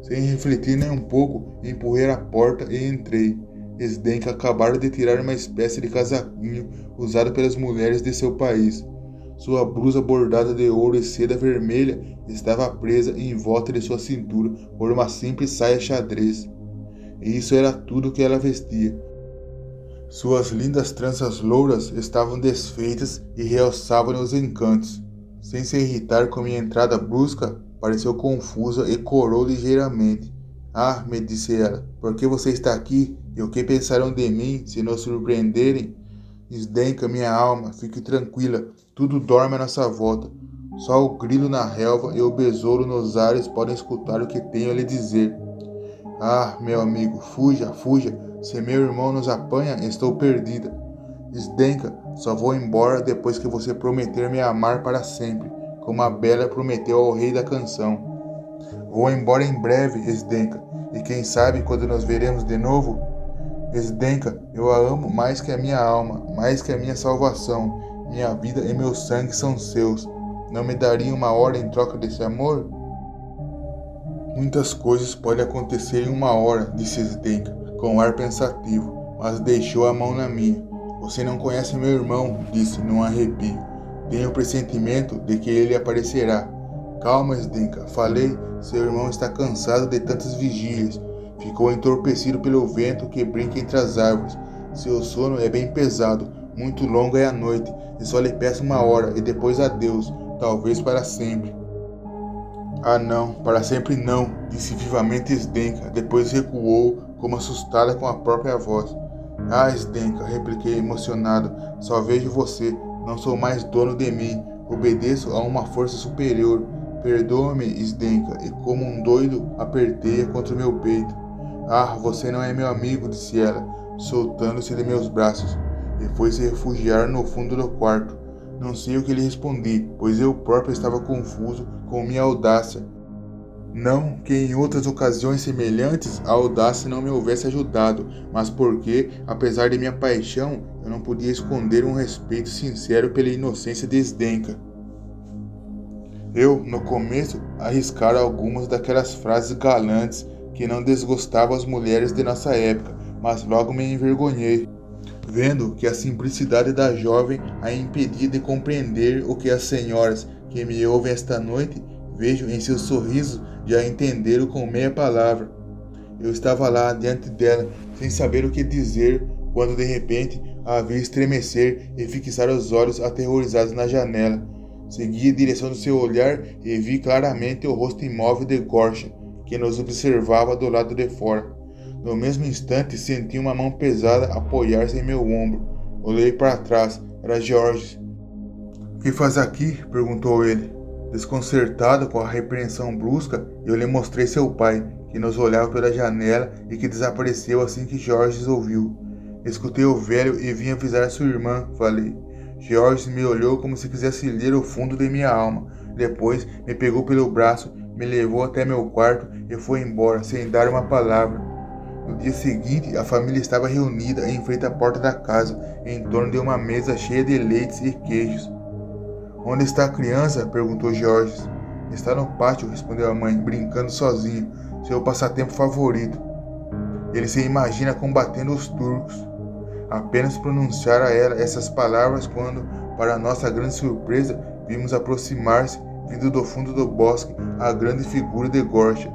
S1: Sem refletir nem um pouco, empurrei a porta e entrei. Zdenka acabara de tirar uma espécie de casaquinho usado pelas mulheres de seu país. Sua blusa bordada de ouro e seda vermelha estava presa em volta de sua cintura por uma simples saia xadrez. E isso era tudo que ela vestia. Suas lindas tranças louras estavam desfeitas e realçavam os encantos. Sem se irritar com minha entrada brusca, pareceu confusa e corou ligeiramente. Ah, me disse ela, por que você está aqui? E o que pensarão de mim se nos surpreenderem? Esdenca minha alma, fique tranquila, tudo dorme à nossa volta. Só o grilo na relva e o besouro nos ares podem escutar o que tenho a lhe dizer. Ah, meu amigo, fuja, fuja. Se meu irmão nos apanha, estou perdida. Esdenka, só vou embora depois que você prometer me amar para sempre, como a Bela prometeu ao rei da canção. Vou embora em breve, Esdenka, e quem sabe quando nos veremos de novo? Esdenka, eu a amo mais que a minha alma, mais que a minha salvação. Minha vida e meu sangue são seus. Não me daria uma hora em troca desse amor? Muitas coisas podem acontecer em uma hora, disse Esdenka, com um ar pensativo, mas deixou a mão na minha. Você não conhece meu irmão, disse num arrepio. Tenho o pressentimento de que ele aparecerá. Calma, Esdenka, falei, seu irmão está cansado de tantas vigílias. Ficou entorpecido pelo vento que brinca entre as árvores. Seu sono é bem pesado, muito longa é a noite, e só lhe peço uma hora, e depois adeus, talvez para sempre. Ah não, para sempre não, disse vivamente Esdenka, depois recuou, como assustada com a própria voz. Ah, Esdenka, repliquei emocionado, só vejo você, não sou mais dono de mim, obedeço a uma força superior. Perdoa-me, Esdenka, e como um doido, apertei-a contra o meu peito. Ah, você não é meu amigo, disse ela, soltando-se de meus braços, e foi se refugiar no fundo do quarto. Não sei o que lhe respondi, pois eu próprio estava confuso com minha audácia. Não que em outras ocasiões semelhantes a audácia não me houvesse ajudado, mas porque, apesar de minha paixão, eu não podia esconder um respeito sincero pela inocência de Esdenka. Eu, no começo, arriscara algumas daquelas frases galantes que não desgostavam as mulheres de nossa época, mas logo me envergonhei, vendo que a simplicidade da jovem a impedia de compreender o que as senhoras que me ouvem esta noite vejo em seu sorriso já entenderam com meia palavra. Eu estava lá diante dela, sem saber o que dizer, quando de repente a vi estremecer e fixar os olhos aterrorizados na janela. Segui a direção do seu olhar e vi claramente o rosto imóvel de Gorsha, que nos observava do lado de fora. No mesmo instante senti uma mão pesada apoiar-se em meu ombro. Olhei para trás, era Georges. O que faz aqui? Perguntou ele. Desconcertado com a repreensão brusca, eu lhe mostrei seu pai, que nos olhava pela janela e que desapareceu assim que Georges ouviu. Escutei o velho e vim avisar a sua irmã, falei. Georges me olhou como se quisesse ler o fundo de minha alma. Depois me pegou pelo braço, me levou até meu quarto e foi embora, sem dar uma palavra. No dia seguinte, a família estava reunida em frente à porta da casa, em torno de uma mesa cheia de leites e queijos. Onde está a criança? Perguntou Georges. Está no pátio, respondeu a mãe, brincando sozinho, seu passatempo favorito. Ele se imagina combatendo os turcos. Apenas pronunciara ela essas palavras quando, para nossa grande surpresa, vimos aproximar-se, vindo do fundo do bosque, a grande figura de Gorsha,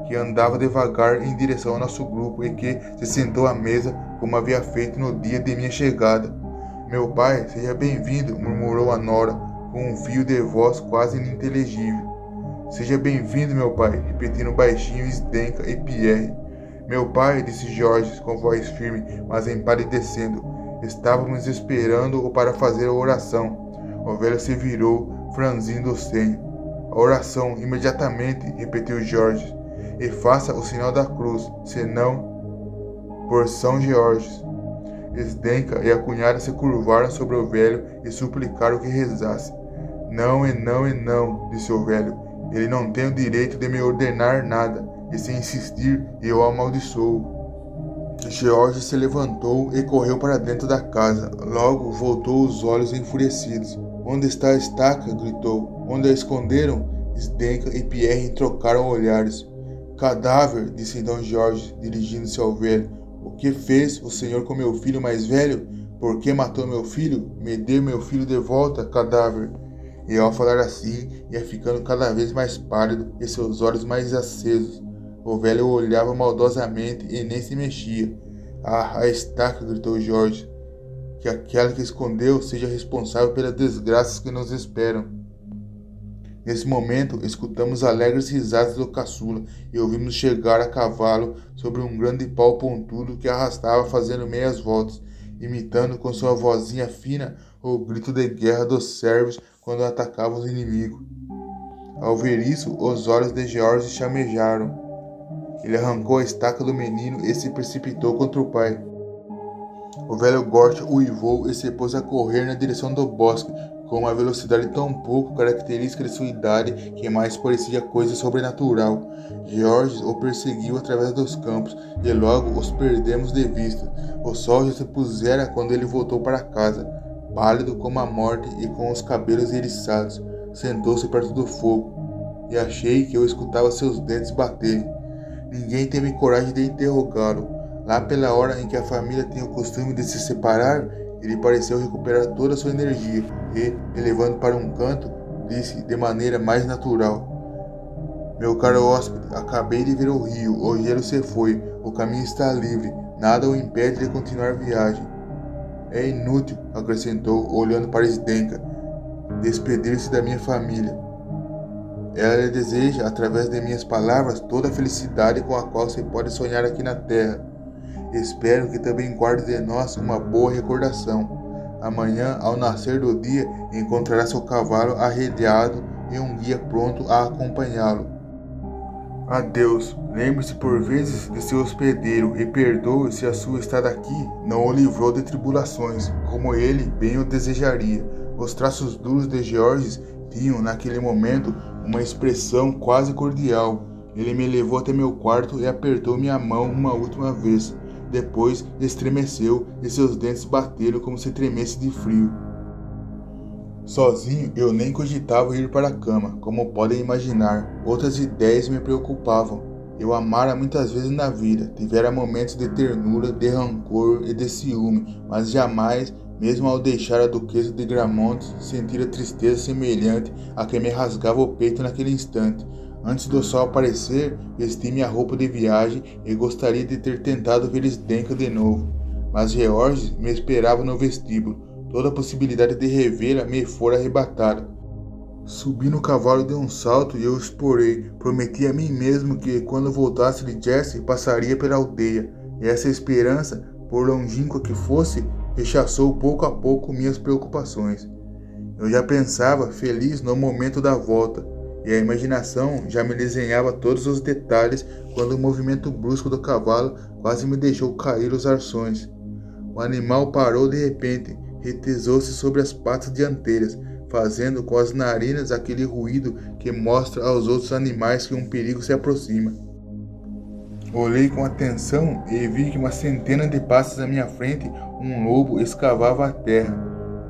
S1: que andava devagar em direção ao nosso grupo e que se sentou à mesa como havia feito no dia de minha chegada. Meu pai, seja bem-vindo, murmurou a nora, com um fio de voz quase ininteligível. Seja bem-vindo, meu pai, repetindo baixinho Esdenka e Pierre. Meu pai, disse Georges com voz firme, mas empalidecendo. Estávamos esperando-o para fazer a oração. O velho se virou, franzindo o senho. A oração, imediatamente, repetiu Georges. E faça o sinal da cruz, senão, por São Georges. Esdenka e a cunhada se curvaram sobre o velho e suplicaram que rezasse. Não e não e não, disse o velho. Ele não tem o direito de me ordenar nada, e se insistir, eu o amaldiçoo. Georges se levantou e correu para dentro da casa. Logo voltou os olhos enfurecidos. Onde está a estaca? Gritou. Onde a esconderam? Esdenka e Pierre trocaram olhares. Cadáver, disse então Georges, dirigindo-se ao velho. O que fez o senhor com meu filho mais velho? Por que matou meu filho? Me dê meu filho de volta, cadáver. E ao falar assim, ia ficando cada vez mais pálido e seus olhos mais acesos. O velho o olhava maldosamente e nem se mexia. Ah, a estaca, gritou Jorge. Que aquela que escondeu seja responsável pelas desgraças que nos esperam. Nesse momento, escutamos alegres risadas do caçula e ouvimos chegar a cavalo sobre um grande pau pontudo que arrastava fazendo meias voltas, imitando com sua vozinha fina o grito de guerra dos sérvios quando atacavam os inimigos. Ao ver isso, os olhos de George chamejaram. Ele arrancou a estaca do menino e se precipitou contra o pai. O velho Gort uivou e se pôs a correr na direção do bosque, com uma velocidade tão pouco característica de sua idade que mais parecia coisa sobrenatural. George o perseguiu através dos campos e logo os perdemos de vista. O sol já se pusera quando ele voltou para casa, pálido como a morte e com os cabelos eriçados. Sentou-se perto do fogo e achei que eu escutava seus dentes baterem. Ninguém teve coragem de interrogá-lo. Lá pela hora em que a família tem o costume de se separar, ele pareceu recuperar toda a sua energia e, me levando para um canto, disse de maneira mais natural: Meu caro hóspede, acabei de ver o rio, o gelo se foi, o caminho está livre, nada o impede de continuar a viagem. É inútil, acrescentou, olhando para Zdenka, despedir-se da minha família. Ela lhe deseja, através de minhas palavras, toda a felicidade com a qual se pode sonhar aqui na terra. Espero que também guarde de nós uma boa recordação. Amanhã, ao nascer do dia, encontrará seu cavalo arredeado e um guia pronto a acompanhá-lo. Adeus. Lembre-se por vezes de seu hospedeiro e perdoe se a sua estada aqui não o livrou de tribulações, como ele bem o desejaria. Os traços duros de Georges tinham, naquele momento, uma expressão quase cordial. Ele me levou até meu quarto e apertou minha mão uma última vez. Depois estremeceu e seus dentes bateram como se tremesse de frio. Sozinho eu nem cogitava ir para a cama, como podem imaginar. Outras ideias me preocupavam. Eu amara muitas vezes na vida, tivera momentos de ternura, de rancor e de ciúme, mas jamais, mesmo ao deixar a duquesa de Gramont, sentira tristeza semelhante à que me rasgava o peito naquele instante. Antes do sol aparecer, vesti minha roupa de viagem e gostaria de ter tentado ver Zdenka de novo. Mas Georges me esperava no vestíbulo. Toda a possibilidade de revê-la me fora arrebatada. Subi no cavalo de um salto e eu esporei. Prometi a mim mesmo que, quando voltasse de Jesse, passaria pela aldeia. E essa esperança, por longínqua que fosse, rechaçou pouco a pouco minhas preocupações. Eu já pensava feliz no momento da volta. E a imaginação já me desenhava todos os detalhes quando o movimento brusco do cavalo quase me deixou cair os arções. O animal parou de repente, retesou-se sobre as patas dianteiras, fazendo com as narinas aquele ruído que mostra aos outros animais que um perigo se aproxima. Olhei com atenção e vi que uma centena de passos à minha frente um lobo escavava a terra.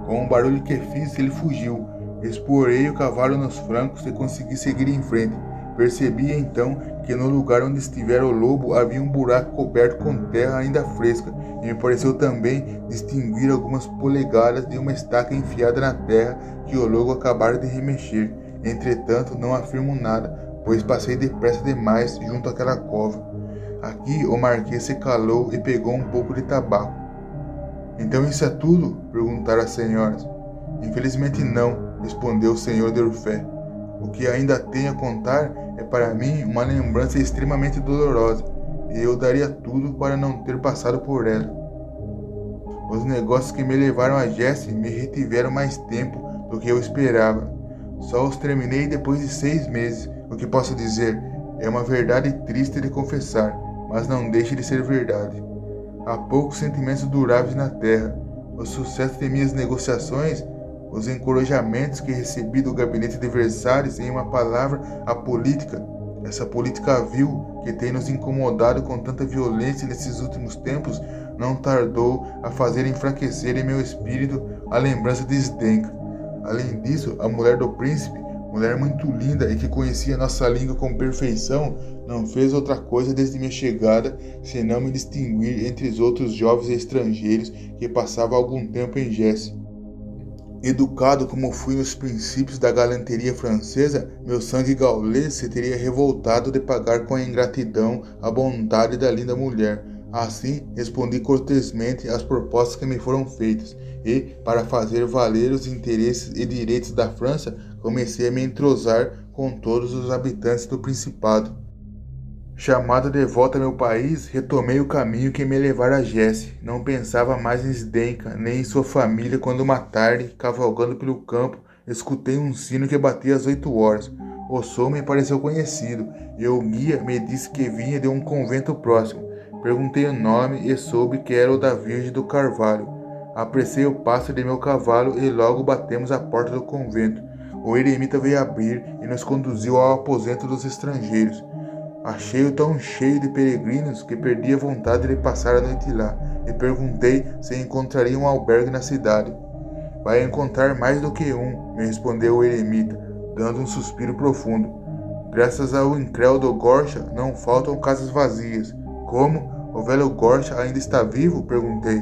S1: Com um barulho que fiz, ele fugiu. Esporei o cavalo nos flancos e consegui seguir em frente. Percebi então que no lugar onde estivera o lobo havia um buraco coberto com terra ainda fresca, e me pareceu também distinguir algumas polegadas de uma estaca enfiada na terra que o lobo acabara de remexer. Entretanto, não afirmo nada, pois passei depressa demais junto àquela cova. Aqui o marquês se calou e pegou um pouco de tabaco. Então isso é tudo? Perguntaram as senhoras. Infelizmente não, respondeu o senhor Durfé. O que ainda tenho a contar é para mim uma lembrança extremamente dolorosa, e eu daria tudo para não ter passado por ela. Os negócios que me levaram a Jesse me retiveram mais tempo do que eu esperava. Só os terminei depois de 6 meses. O que posso dizer é uma verdade triste de confessar, mas não deixa de ser verdade. Há poucos sentimentos duráveis na terra. O sucesso de minhas negociações, os encorajamentos que recebi do gabinete de Versalhes, em uma palavra, a política, essa política vil que tem nos incomodado com tanta violência nesses últimos tempos, não tardou a fazer enfraquecer em meu espírito a lembrança de Zdenka. Além disso, a mulher do príncipe, mulher muito linda e que conhecia nossa língua com perfeição, não fez outra coisa desde minha chegada, senão me distinguir entre os outros jovens estrangeiros que passavam algum tempo em Jesse. Educado como fui nos princípios da galanteria francesa, meu sangue gaulês se teria revoltado de pagar com a ingratidão a bondade da linda mulher. Assim, respondi cortesmente às propostas que me foram feitas e, para fazer valer os interesses e direitos da França, comecei a me entrosar com todos os habitantes do Principado. Chamado de volta ao meu país, retomei o caminho que me levara a Jesse. Não pensava mais em Zdenka, nem em sua família, quando uma tarde, cavalgando pelo campo, escutei um sino que batia às 8 horas. O som me pareceu conhecido, e o guia me disse que vinha de um convento próximo. Perguntei o nome e soube que era o da Virgem do Carvalho. Apressei o passo de meu cavalo e logo batemos à porta do convento. O eremita veio abrir e nos conduziu ao aposento dos estrangeiros. Achei-o tão cheio de peregrinos que perdi a vontade de passar a noite lá, e perguntei se encontraria um albergue na cidade. Vai encontrar mais do que um, me respondeu o eremita, dando um suspiro profundo. Graças ao incrédulo Gorcha, não faltam casas vazias. Como? O velho Gorcha ainda está vivo? Perguntei.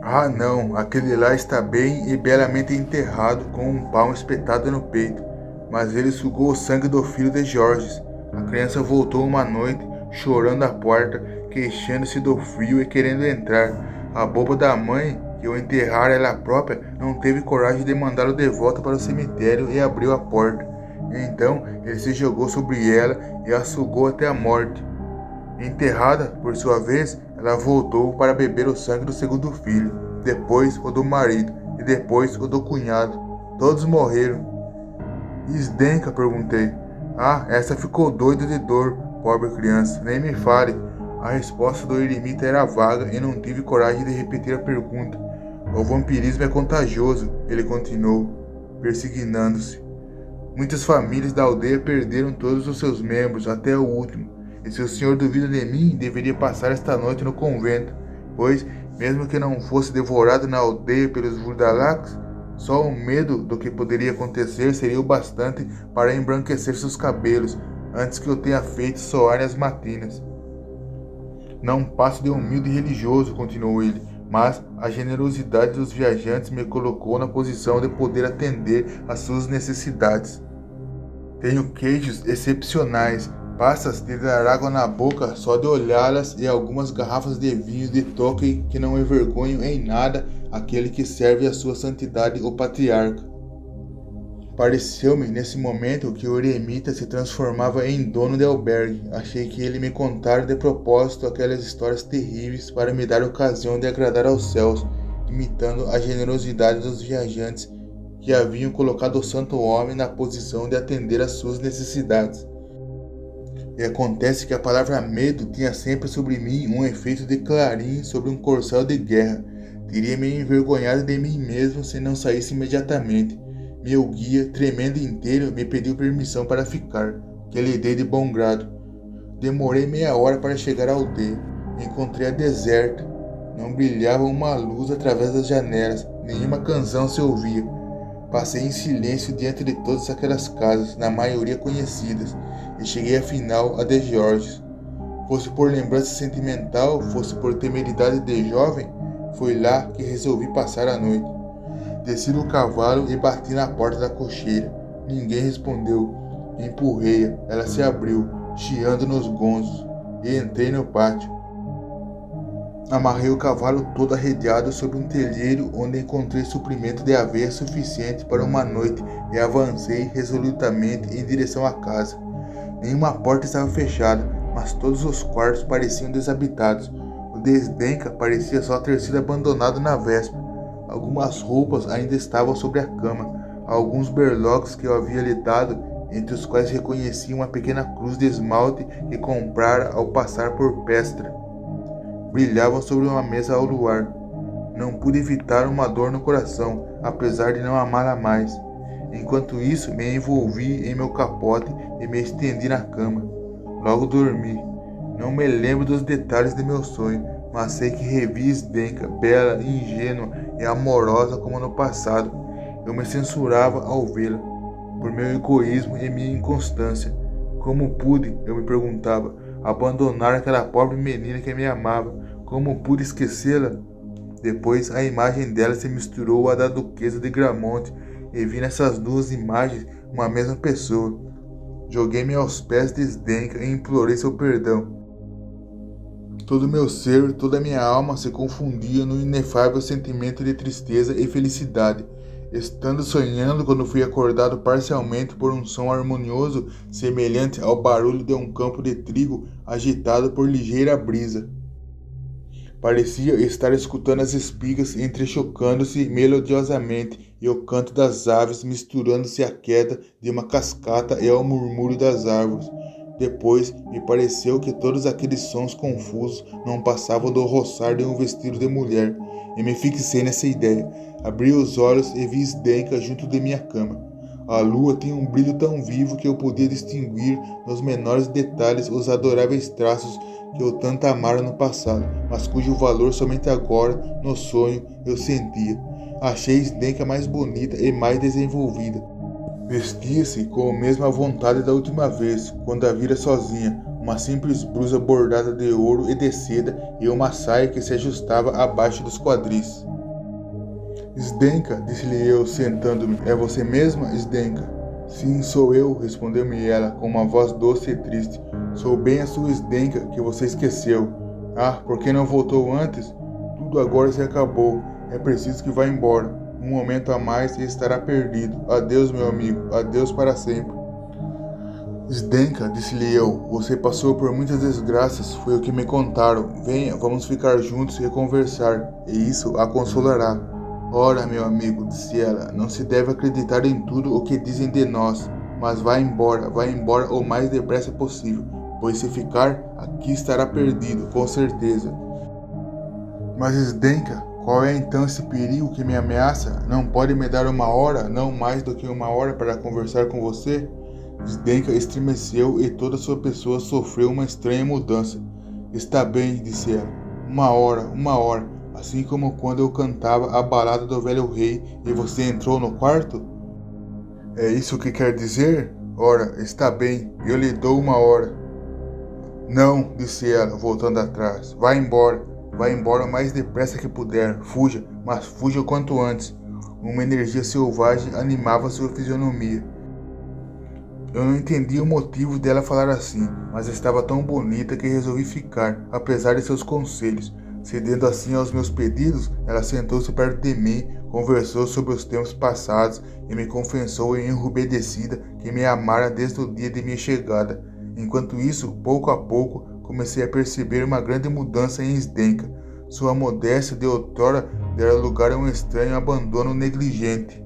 S1: Ah, não, aquele lá está bem e belamente enterrado com um pau espetado no peito, mas ele sugou o sangue do filho de Jorges. A criança voltou uma noite, chorando à porta, queixando-se do frio e querendo entrar. A boba da mãe, que o enterrara ela própria, não teve coragem de mandá-lo de volta para o cemitério e abriu a porta. Então ele se jogou sobre ela e a sugou até a morte. Enterrada, por sua vez, ela voltou para beber o sangue do segundo filho, depois o do marido e depois o do cunhado. Todos morreram. E Zdenka? Perguntei. Ah, essa ficou doida de dor, pobre criança, nem me fale. A resposta do eremita era vaga e não tive coragem de repetir a pergunta. O vampirismo é contagioso, ele continuou, persignando-se. Muitas famílias da aldeia perderam todos os seus membros, até o último. E se o senhor duvida de mim, deveria passar esta noite no convento, pois, mesmo que não fosse devorado na aldeia pelos Vurdalax, só o medo do que poderia acontecer seria o bastante para embranquecer seus cabelos, antes que eu tenha feito soarem as matinas. Não passo de humilde religioso, continuou ele, mas a generosidade dos viajantes me colocou na posição de poder atender às suas necessidades. Tenho queijos excepcionais, passas de dar água na boca só de olhá-las e algumas garrafas de vinho de Tolkien que não envergonham em nada aquele que serve a sua santidade o patriarca. Pareceu-me nesse momento que o eremita se transformava em dono de albergue. Achei que ele me contara de propósito aquelas histórias terríveis para me dar ocasião de agradar aos céus, imitando a generosidade dos viajantes que haviam colocado o santo homem na posição de atender às suas necessidades. E acontece que a palavra medo tinha sempre sobre mim um efeito de clarim sobre um corcel de guerra. Teria me envergonhado de mim mesmo se não saísse imediatamente. Meu guia, tremendo inteiro, me pediu permissão para ficar, que lhe dei de bom grado. Demorei meia hora para chegar à aldeia. Encontrei-a deserta. Não brilhava uma luz através das janelas, nenhuma canção se ouvia. Passei em silêncio diante de todas aquelas casas, na maioria conhecidas, e cheguei afinal a de Jorges. Fosse por lembrança sentimental, fosse por temeridade de jovem, foi lá que resolvi passar a noite. Desci do cavalo e bati na porta da cocheira. Ninguém respondeu. Empurrei-a, ela se abriu, chiando nos gonzos, e entrei no pátio. Amarrei o cavalo todo arredeado sobre um telheiro onde encontrei suprimento de aveia suficiente para uma noite e avancei resolutamente em direção à casa. Nenhuma porta estava fechada, mas todos os quartos pareciam desabitados. O de Zdenka parecia só ter sido abandonado na véspera. Algumas roupas ainda estavam sobre a cama, alguns berloques que eu havia lhe dado, entre os quais reconheci uma pequena cruz de esmalte que comprara ao passar por Pestra. Brilhavam sobre uma mesa ao luar. Não pude evitar uma dor no coração, apesar de não amá-la mais. Enquanto isso, me envolvi em meu capote e me estendi na cama. Logo dormi. Não me lembro dos detalhes de meu sonho, mas sei que revi Zdenka, bela, ingênua e amorosa como no passado. Eu me censurava ao vê-la, por meu egoísmo e minha inconstância. Como pude, eu me perguntava, abandonar aquela pobre menina que me amava? Como pude esquecê-la? Depois a imagem dela se misturou à da duquesa de Gramont e vi nessas duas imagens uma mesma pessoa. Joguei-me aos pés de Zdenka e implorei seu perdão. Todo meu ser, toda minha alma se confundia no inefável sentimento de tristeza e felicidade. Estando sonhando quando fui acordado parcialmente por um som harmonioso semelhante ao barulho de um campo de trigo agitado por ligeira brisa. Parecia estar escutando as espigas entrechocando-se melodiosamente e o canto das aves misturando-se à queda de uma cascata e ao murmúrio das árvores. Depois, me pareceu que todos aqueles sons confusos não passavam do roçar de um vestido de mulher, e me fixei nessa ideia. Abri os olhos e vi Zdenka junto de minha cama. A lua tinha um brilho tão vivo que eu podia distinguir nos menores detalhes os adoráveis traços que eu tanto amara no passado, mas cujo valor somente agora, no sonho, eu sentia. Achei Zdenka mais bonita e mais desenvolvida. Vestia-se com a mesma vontade da última vez, quando a vira sozinha, uma simples blusa bordada de ouro e de seda e uma saia que se ajustava abaixo dos quadris. Zdenka, disse-lhe eu, sentando-me, é você mesma, Zdenka? Sim, sou eu, respondeu-me ela, com uma voz doce e triste. Sou bem a sua Zdenka que você esqueceu. Ah, por que não voltou antes? Tudo agora se acabou. É preciso que vá embora. Um momento a mais e estará perdido. Adeus, meu amigo. Adeus para sempre. Zdenka, disse-lhe eu, você passou por muitas desgraças, foi o que me contaram. Venha, vamos ficar juntos e conversar, e isso a consolará. Ora, meu amigo, disse ela, não se deve acreditar em tudo o que dizem de nós, mas vá embora o mais depressa possível, pois se ficar, aqui estará perdido, com certeza. Mas Zdenka, qual é então esse perigo que me ameaça? Não pode me dar uma hora, não mais do que uma hora para conversar com você? Zdenka estremeceu e toda sua pessoa sofreu uma estranha mudança. Está bem, disse ela. Uma hora, assim como quando eu cantava a balada do velho rei e você entrou no quarto? É isso que quer dizer? Ora, está bem, eu lhe dou uma hora. Não, disse ela, voltando atrás. Vá embora o mais depressa que puder. Fuja, mas fuja o quanto antes. Uma energia selvagem animava sua fisionomia. Eu não entendi o motivo dela falar assim, mas estava tão bonita que resolvi ficar, apesar de seus conselhos. Cedendo assim aos meus pedidos, ela sentou-se perto de mim, conversou sobre os tempos passados e me confessou enrubescida que me amara desde o dia de minha chegada. Enquanto isso, pouco a pouco, comecei a perceber uma grande mudança em Zdenka. Sua modéstia de outrora dera lugar a um estranho abandono negligente.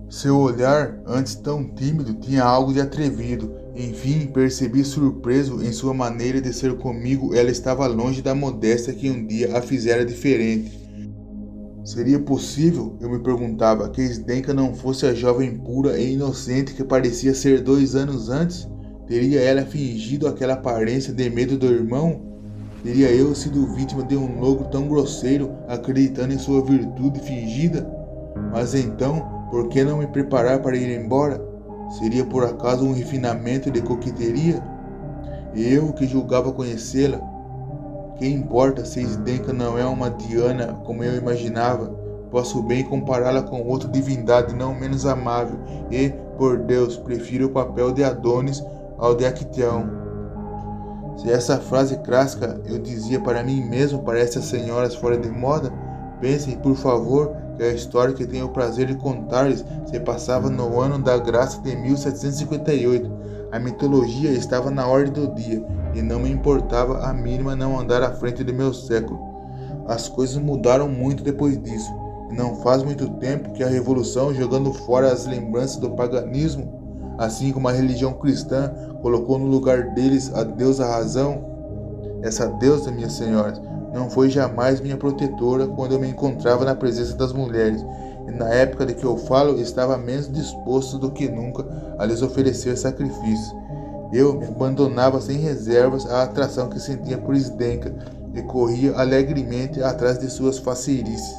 S1: Seu olhar, antes tão tímido, tinha algo de atrevido. Enfim, percebi surpreso em sua maneira de ser comigo. Ela estava longe da modéstia que um dia a fizera diferente. Seria possível, eu me perguntava, que Zdenka não fosse a jovem pura e inocente que parecia ser 2 anos antes? Teria ela fingido aquela aparência de medo do irmão? Teria eu sido vítima de um logro tão grosseiro, acreditando em sua virtude fingida? Mas então, por que não me preparar para ir embora? Seria por acaso um refinamento de coqueteria? Eu que julgava conhecê-la? Que importa se Zdenka não é uma Diana como eu imaginava? Posso bem compará-la com outra divindade não menos amável e, por Deus, prefiro o papel de Adonis ao de Acteão. Se essa frase clássica eu dizia para mim mesmo para essas senhoras fora de moda, pensem, por favor, que a história que tenho o prazer de contar-lhes se passava no ano da graça de 1758. A mitologia estava na ordem do dia, e não me importava a mínima não andar à frente de meu século. As coisas mudaram muito depois disso, e não faz muito tempo que a Revolução, jogando fora as lembranças do paganismo, assim como a religião cristã, colocou no lugar deles a deusa razão. Essa deusa, minhas senhoras, não foi jamais minha protetora quando eu me encontrava na presença das mulheres, e na época de que eu falo estava menos disposto do que nunca a lhes oferecer sacrifícios. Eu me abandonava sem reservas à atração que sentia por Zdenka e corria alegremente atrás de suas faceirices.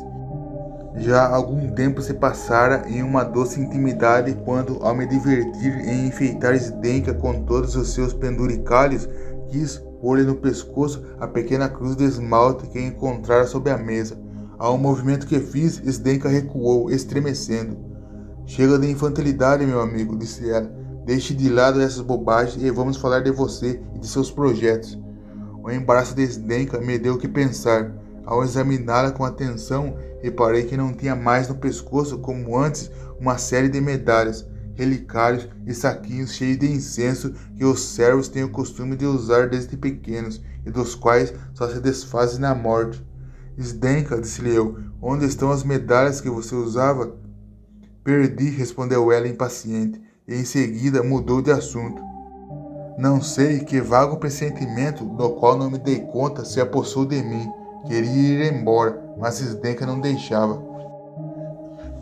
S1: Já algum tempo se passara em uma doce intimidade quando, ao me divertir em enfeitar Zdenka com todos os seus penduricalhos, quis pôr-lhe no pescoço a pequena cruz de esmalte que encontrara sob a mesa. Ao movimento que fiz, Zdenka recuou, estremecendo. Chega de infantilidade, meu amigo, disse ela. Deixe de lado essas bobagens e vamos falar de você e de seus projetos. O embaraço de Zdenka me deu o que pensar. Ao examiná-la com atenção, reparei que não tinha mais no pescoço, como antes, uma série de medalhas, relicários e saquinhos cheios de incenso que os servos têm o costume de usar desde pequenos e dos quais só se desfazem na morte. Zdenka, disse-lhe eu, onde estão as medalhas que você usava? Perdi, respondeu ela impaciente, e em seguida mudou de assunto. Não sei que vago pressentimento, do qual não me dei conta, se apossou de mim. Queria ir embora, mas Zdenka não deixava.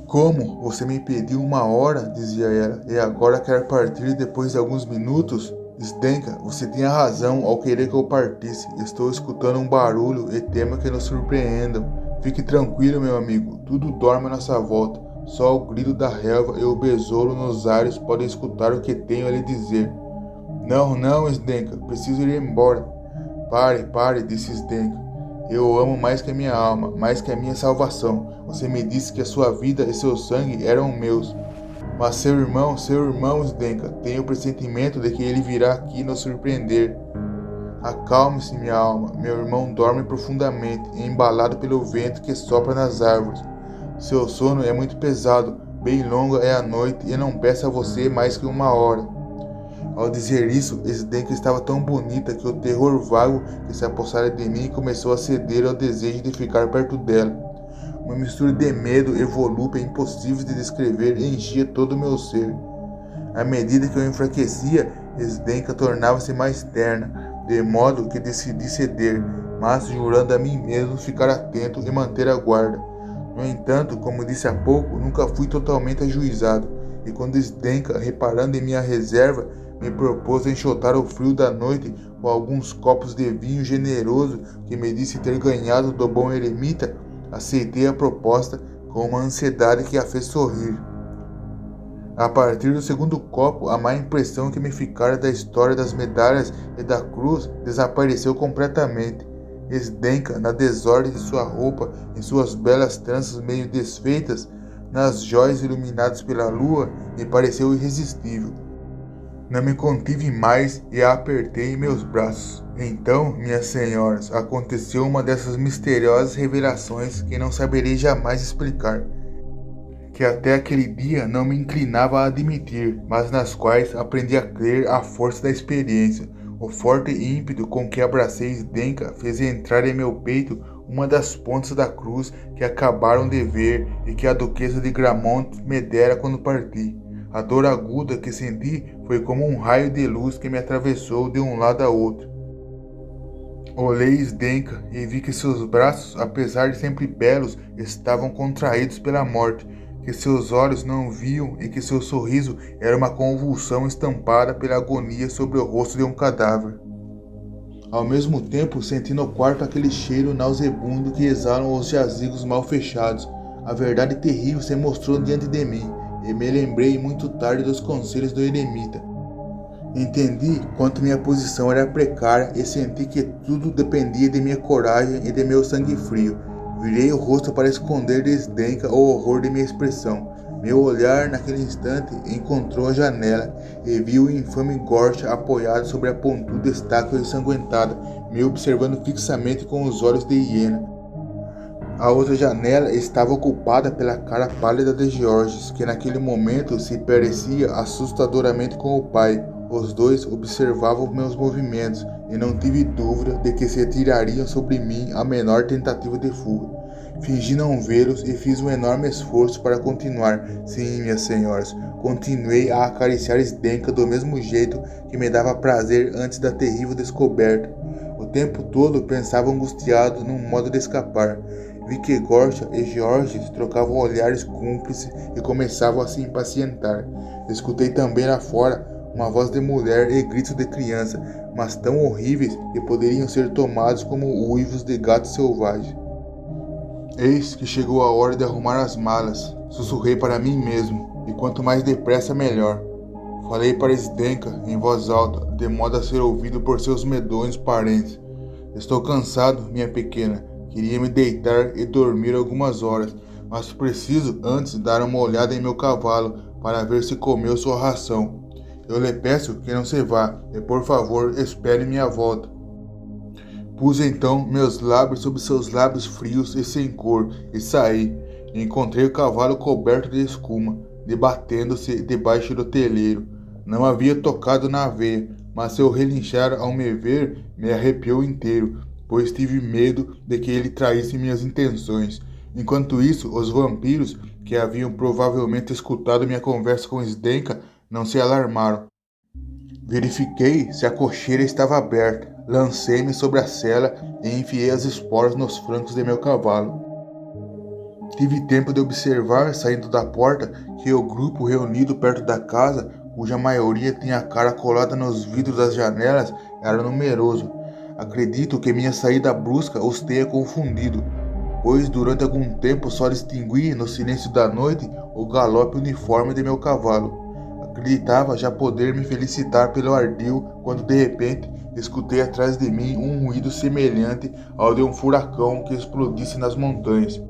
S1: Como? Você me pediu 1 hora, dizia ela, e agora quer partir depois de alguns minutos? Zdenka, você tinha razão ao querer que eu partisse. Estou escutando um barulho e temo que nos surpreendam. Fique tranquilo, meu amigo, tudo dorme à nossa volta. Só o grito da relva e o besouro nos ares podem escutar o que tenho a lhe dizer. Não, Zdenka, preciso ir embora. Pare, disse Zdenka. Eu amo mais que a minha alma, mais que a minha salvação. Você me disse que a sua vida e seu sangue eram meus. Mas seu irmão, Zdenka, tenho o pressentimento de que ele virá aqui nos surpreender. Acalme-se, minha alma. Meu irmão dorme profundamente, embalado pelo vento que sopra nas árvores. Seu sono é muito pesado, bem longa é a noite e não peço a você mais que 1 hora. Ao dizer isso, Zdenka estava tão bonita que o terror vago que se apossara de mim começou a ceder ao desejo de ficar perto dela. Uma mistura de medo e volúpia impossíveis de descrever enchia todo o meu ser. À medida que eu enfraquecia, Zdenka tornava-se mais terna, de modo que decidi ceder, mas jurando a mim mesmo ficar atento e manter a guarda. No entanto, como disse há pouco, nunca fui totalmente ajuizado, e quando Zdenka, reparando em minha reserva, me propôs enxotar o frio da noite com alguns copos de vinho generoso que me disse ter ganhado do bom eremita, aceitei a proposta com uma ansiedade que a fez sorrir. A partir do segundo copo, a má impressão que me ficara da história das medalhas e da cruz desapareceu completamente. Zdenka, na desordem de sua roupa, em suas belas tranças meio desfeitas, nas jóias iluminadas pela lua, me pareceu irresistível. Não me contive mais e a apertei em meus braços. Então, minhas senhoras, aconteceu uma dessas misteriosas revelações que não saberei jamais explicar, que até aquele dia não me inclinava a admitir, mas nas quais aprendi a crer à força da experiência. O forte ímpeto com que abracei Zdenka fez entrar em meu peito uma das pontas da cruz que acabaram de ver e que a duquesa de Gramont me dera quando parti. A dor aguda que senti foi como um raio de luz que me atravessou de um lado a outro. Olhei Zdenka e vi que seus braços, apesar de sempre belos, estavam contraídos pela morte, que seus olhos não viam e que seu sorriso era uma convulsão estampada pela agonia sobre o rosto de um cadáver. Ao mesmo tempo, senti no quarto aquele cheiro nauseabundo que exalam os jazigos mal fechados. A verdade terrível se mostrou diante de mim, e me lembrei muito tarde dos conselhos do eremita. Entendi quanto minha posição era precária e senti que tudo dependia de minha coragem e de meu sangue frio. Virei o rosto para esconder de Zdenka o horror de minha expressão. Meu olhar, naquele instante, encontrou a janela e vi o infame Gorcha apoiado sobre a pontuda estaca ensanguentada, me observando fixamente com os olhos de hiena. A outra janela estava ocupada pela cara pálida de Georges, que naquele momento se parecia assustadoramente com o pai. Os dois observavam meus movimentos e não tive dúvida de que se atirariam sobre mim a menor tentativa de fuga. Fingi não vê-los e fiz um enorme esforço para continuar. Sim, minhas senhoras, continuei a acariciar Zdenka do mesmo jeito que me dava prazer antes da terrível descoberta. O tempo todo pensava angustiado num modo de escapar. Vi que Gorcha e Georges trocavam olhares cúmplices e começavam a se impacientar. Escutei também lá fora uma voz de mulher e gritos de criança, mas tão horríveis que poderiam ser tomados como uivos de gato selvagem. Eis que chegou a hora de arrumar as malas, sussurrei para mim mesmo, e quanto mais depressa melhor. Falei para Zdenka em voz alta, de modo a ser ouvido por seus medonhos parentes. Estou cansado, minha pequena. Queria me deitar e dormir algumas horas, mas preciso antes dar uma olhada em meu cavalo para ver se comeu sua ração. Eu lhe peço que não se vá e, por favor, espere minha volta. Pus então meus lábios sobre seus lábios frios e sem cor, e saí. Encontrei o cavalo coberto de escuma, debatendo-se debaixo do teleiro. Não havia tocado na veia, mas seu relinchar ao me ver me arrepiou inteiro, pois tive medo de que ele traísse minhas intenções. Enquanto isso, os vampiros, que haviam provavelmente escutado minha conversa com Zdenka, não se alarmaram. Verifiquei se a cocheira estava aberta, lancei-me sobre a sela e enfiei as esporas nos flancos de meu cavalo. Tive tempo de observar, saindo da porta, que o grupo reunido perto da casa, cuja maioria tinha a cara colada nos vidros das janelas, era numeroso. Acredito que minha saída brusca os tenha confundido, pois durante algum tempo só distingui no silêncio da noite o galope uniforme de meu cavalo. Acreditava já poder me felicitar pelo ardil quando de repente escutei atrás de mim um ruído semelhante ao de um furacão que explodisse nas montanhas.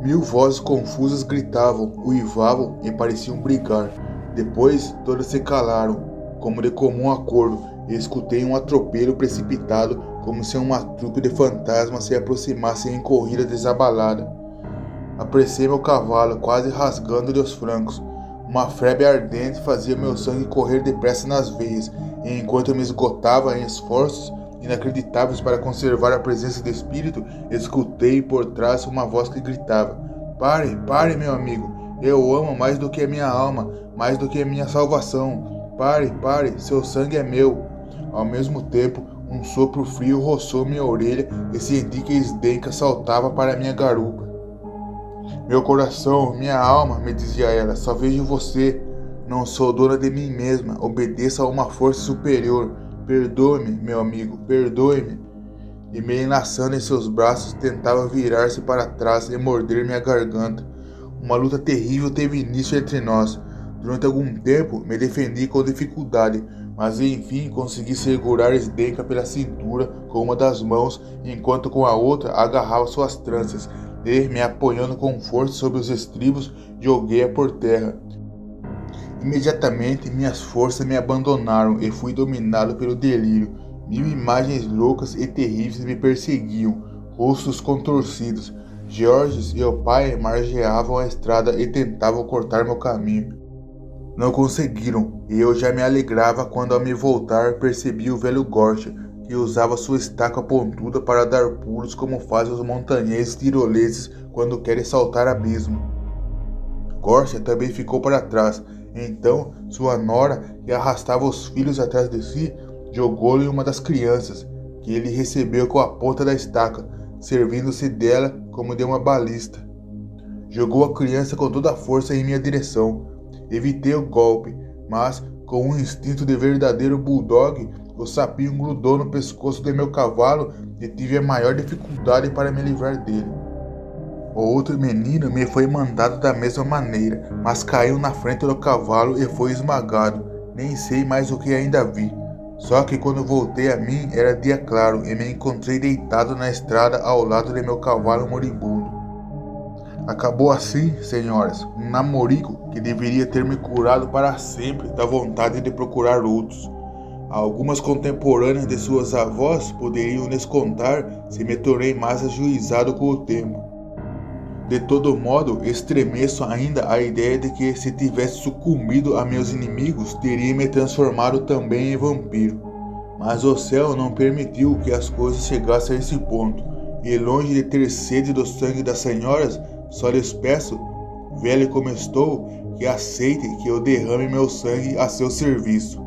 S1: 1000 vozes confusas gritavam, uivavam e pareciam brigar. Depois todas se calaram, como de comum acordo, e escutei um atropelo precipitado, como se uma trupe de fantasmas se aproximasse em corrida desabalada. Apressei meu cavalo, quase rasgando-lhe os flancos. Uma febre ardente fazia meu sangue correr depressa nas veias, e enquanto eu me esgotava em esforços inacreditáveis para conservar a presença de espírito, escutei por trás uma voz que gritava: "Pare, pare, meu amigo! Eu amo mais do que a minha alma, mais do que a minha salvação. Pare, pare, seu sangue é meu." Ao mesmo tempo, um sopro frio roçou minha orelha e senti que Zdenka saltava para minha garupa. "Meu coração, minha alma", me dizia ela, "só vejo você. Não sou dona de mim mesma, obedeço a uma força superior. Perdoe-me, meu amigo, perdoe-me." E me enlaçando em seus braços, tentava virar-se para trás e morder minha garganta. Uma luta terrível teve início entre nós. Durante algum tempo me defendi com dificuldade, mas enfim consegui segurar Zdenka pela cintura com uma das mãos, enquanto com a outra agarrava suas tranças, e, me apoiando com força sobre os estribos, joguei-a por terra. Imediatamente minhas forças me abandonaram e fui dominado pelo delírio. 1000 imagens loucas e terríveis me perseguiam, rostos contorcidos. Georges e o pai margeavam a estrada e tentavam cortar meu caminho. Não conseguiram, e eu já me alegrava quando, ao me voltar, percebi o velho Gortia, que usava sua estaca pontuda para dar pulos como fazem os montanheses tiroleses quando querem saltar abismo. Gortia também ficou para trás. Então sua nora, que arrastava os filhos atrás de si, jogou-lhe uma das crianças, que ele recebeu com a ponta da estaca, servindo-se dela como de uma balista. Jogou a criança com toda a força em minha direção. Evitei o golpe, mas, com um instinto de verdadeiro bulldog, o sapinho grudou no pescoço de meu cavalo e tive a maior dificuldade para me livrar dele. O outro menino me foi mandado da mesma maneira, mas caiu na frente do cavalo e foi esmagado. Nem sei mais o que ainda vi. Só que quando voltei a mim era dia claro e me encontrei deitado na estrada ao lado de meu cavalo moribundo. Acabou assim, senhoras, um namorico que deveria ter me curado para sempre da vontade de procurar outros. Algumas contemporâneas de suas avós poderiam lhes contar se me tornei mais ajuizado com o tempo. De todo modo, estremeço ainda a ideia de que, se tivesse sucumbido a meus inimigos, teria me transformado também em vampiro. Mas o céu não permitiu que as coisas chegassem a esse ponto, e longe de ter sede do sangue das senhoras, só lhes peço, velho como estou, que aceitem que eu derrame meu sangue a seu serviço.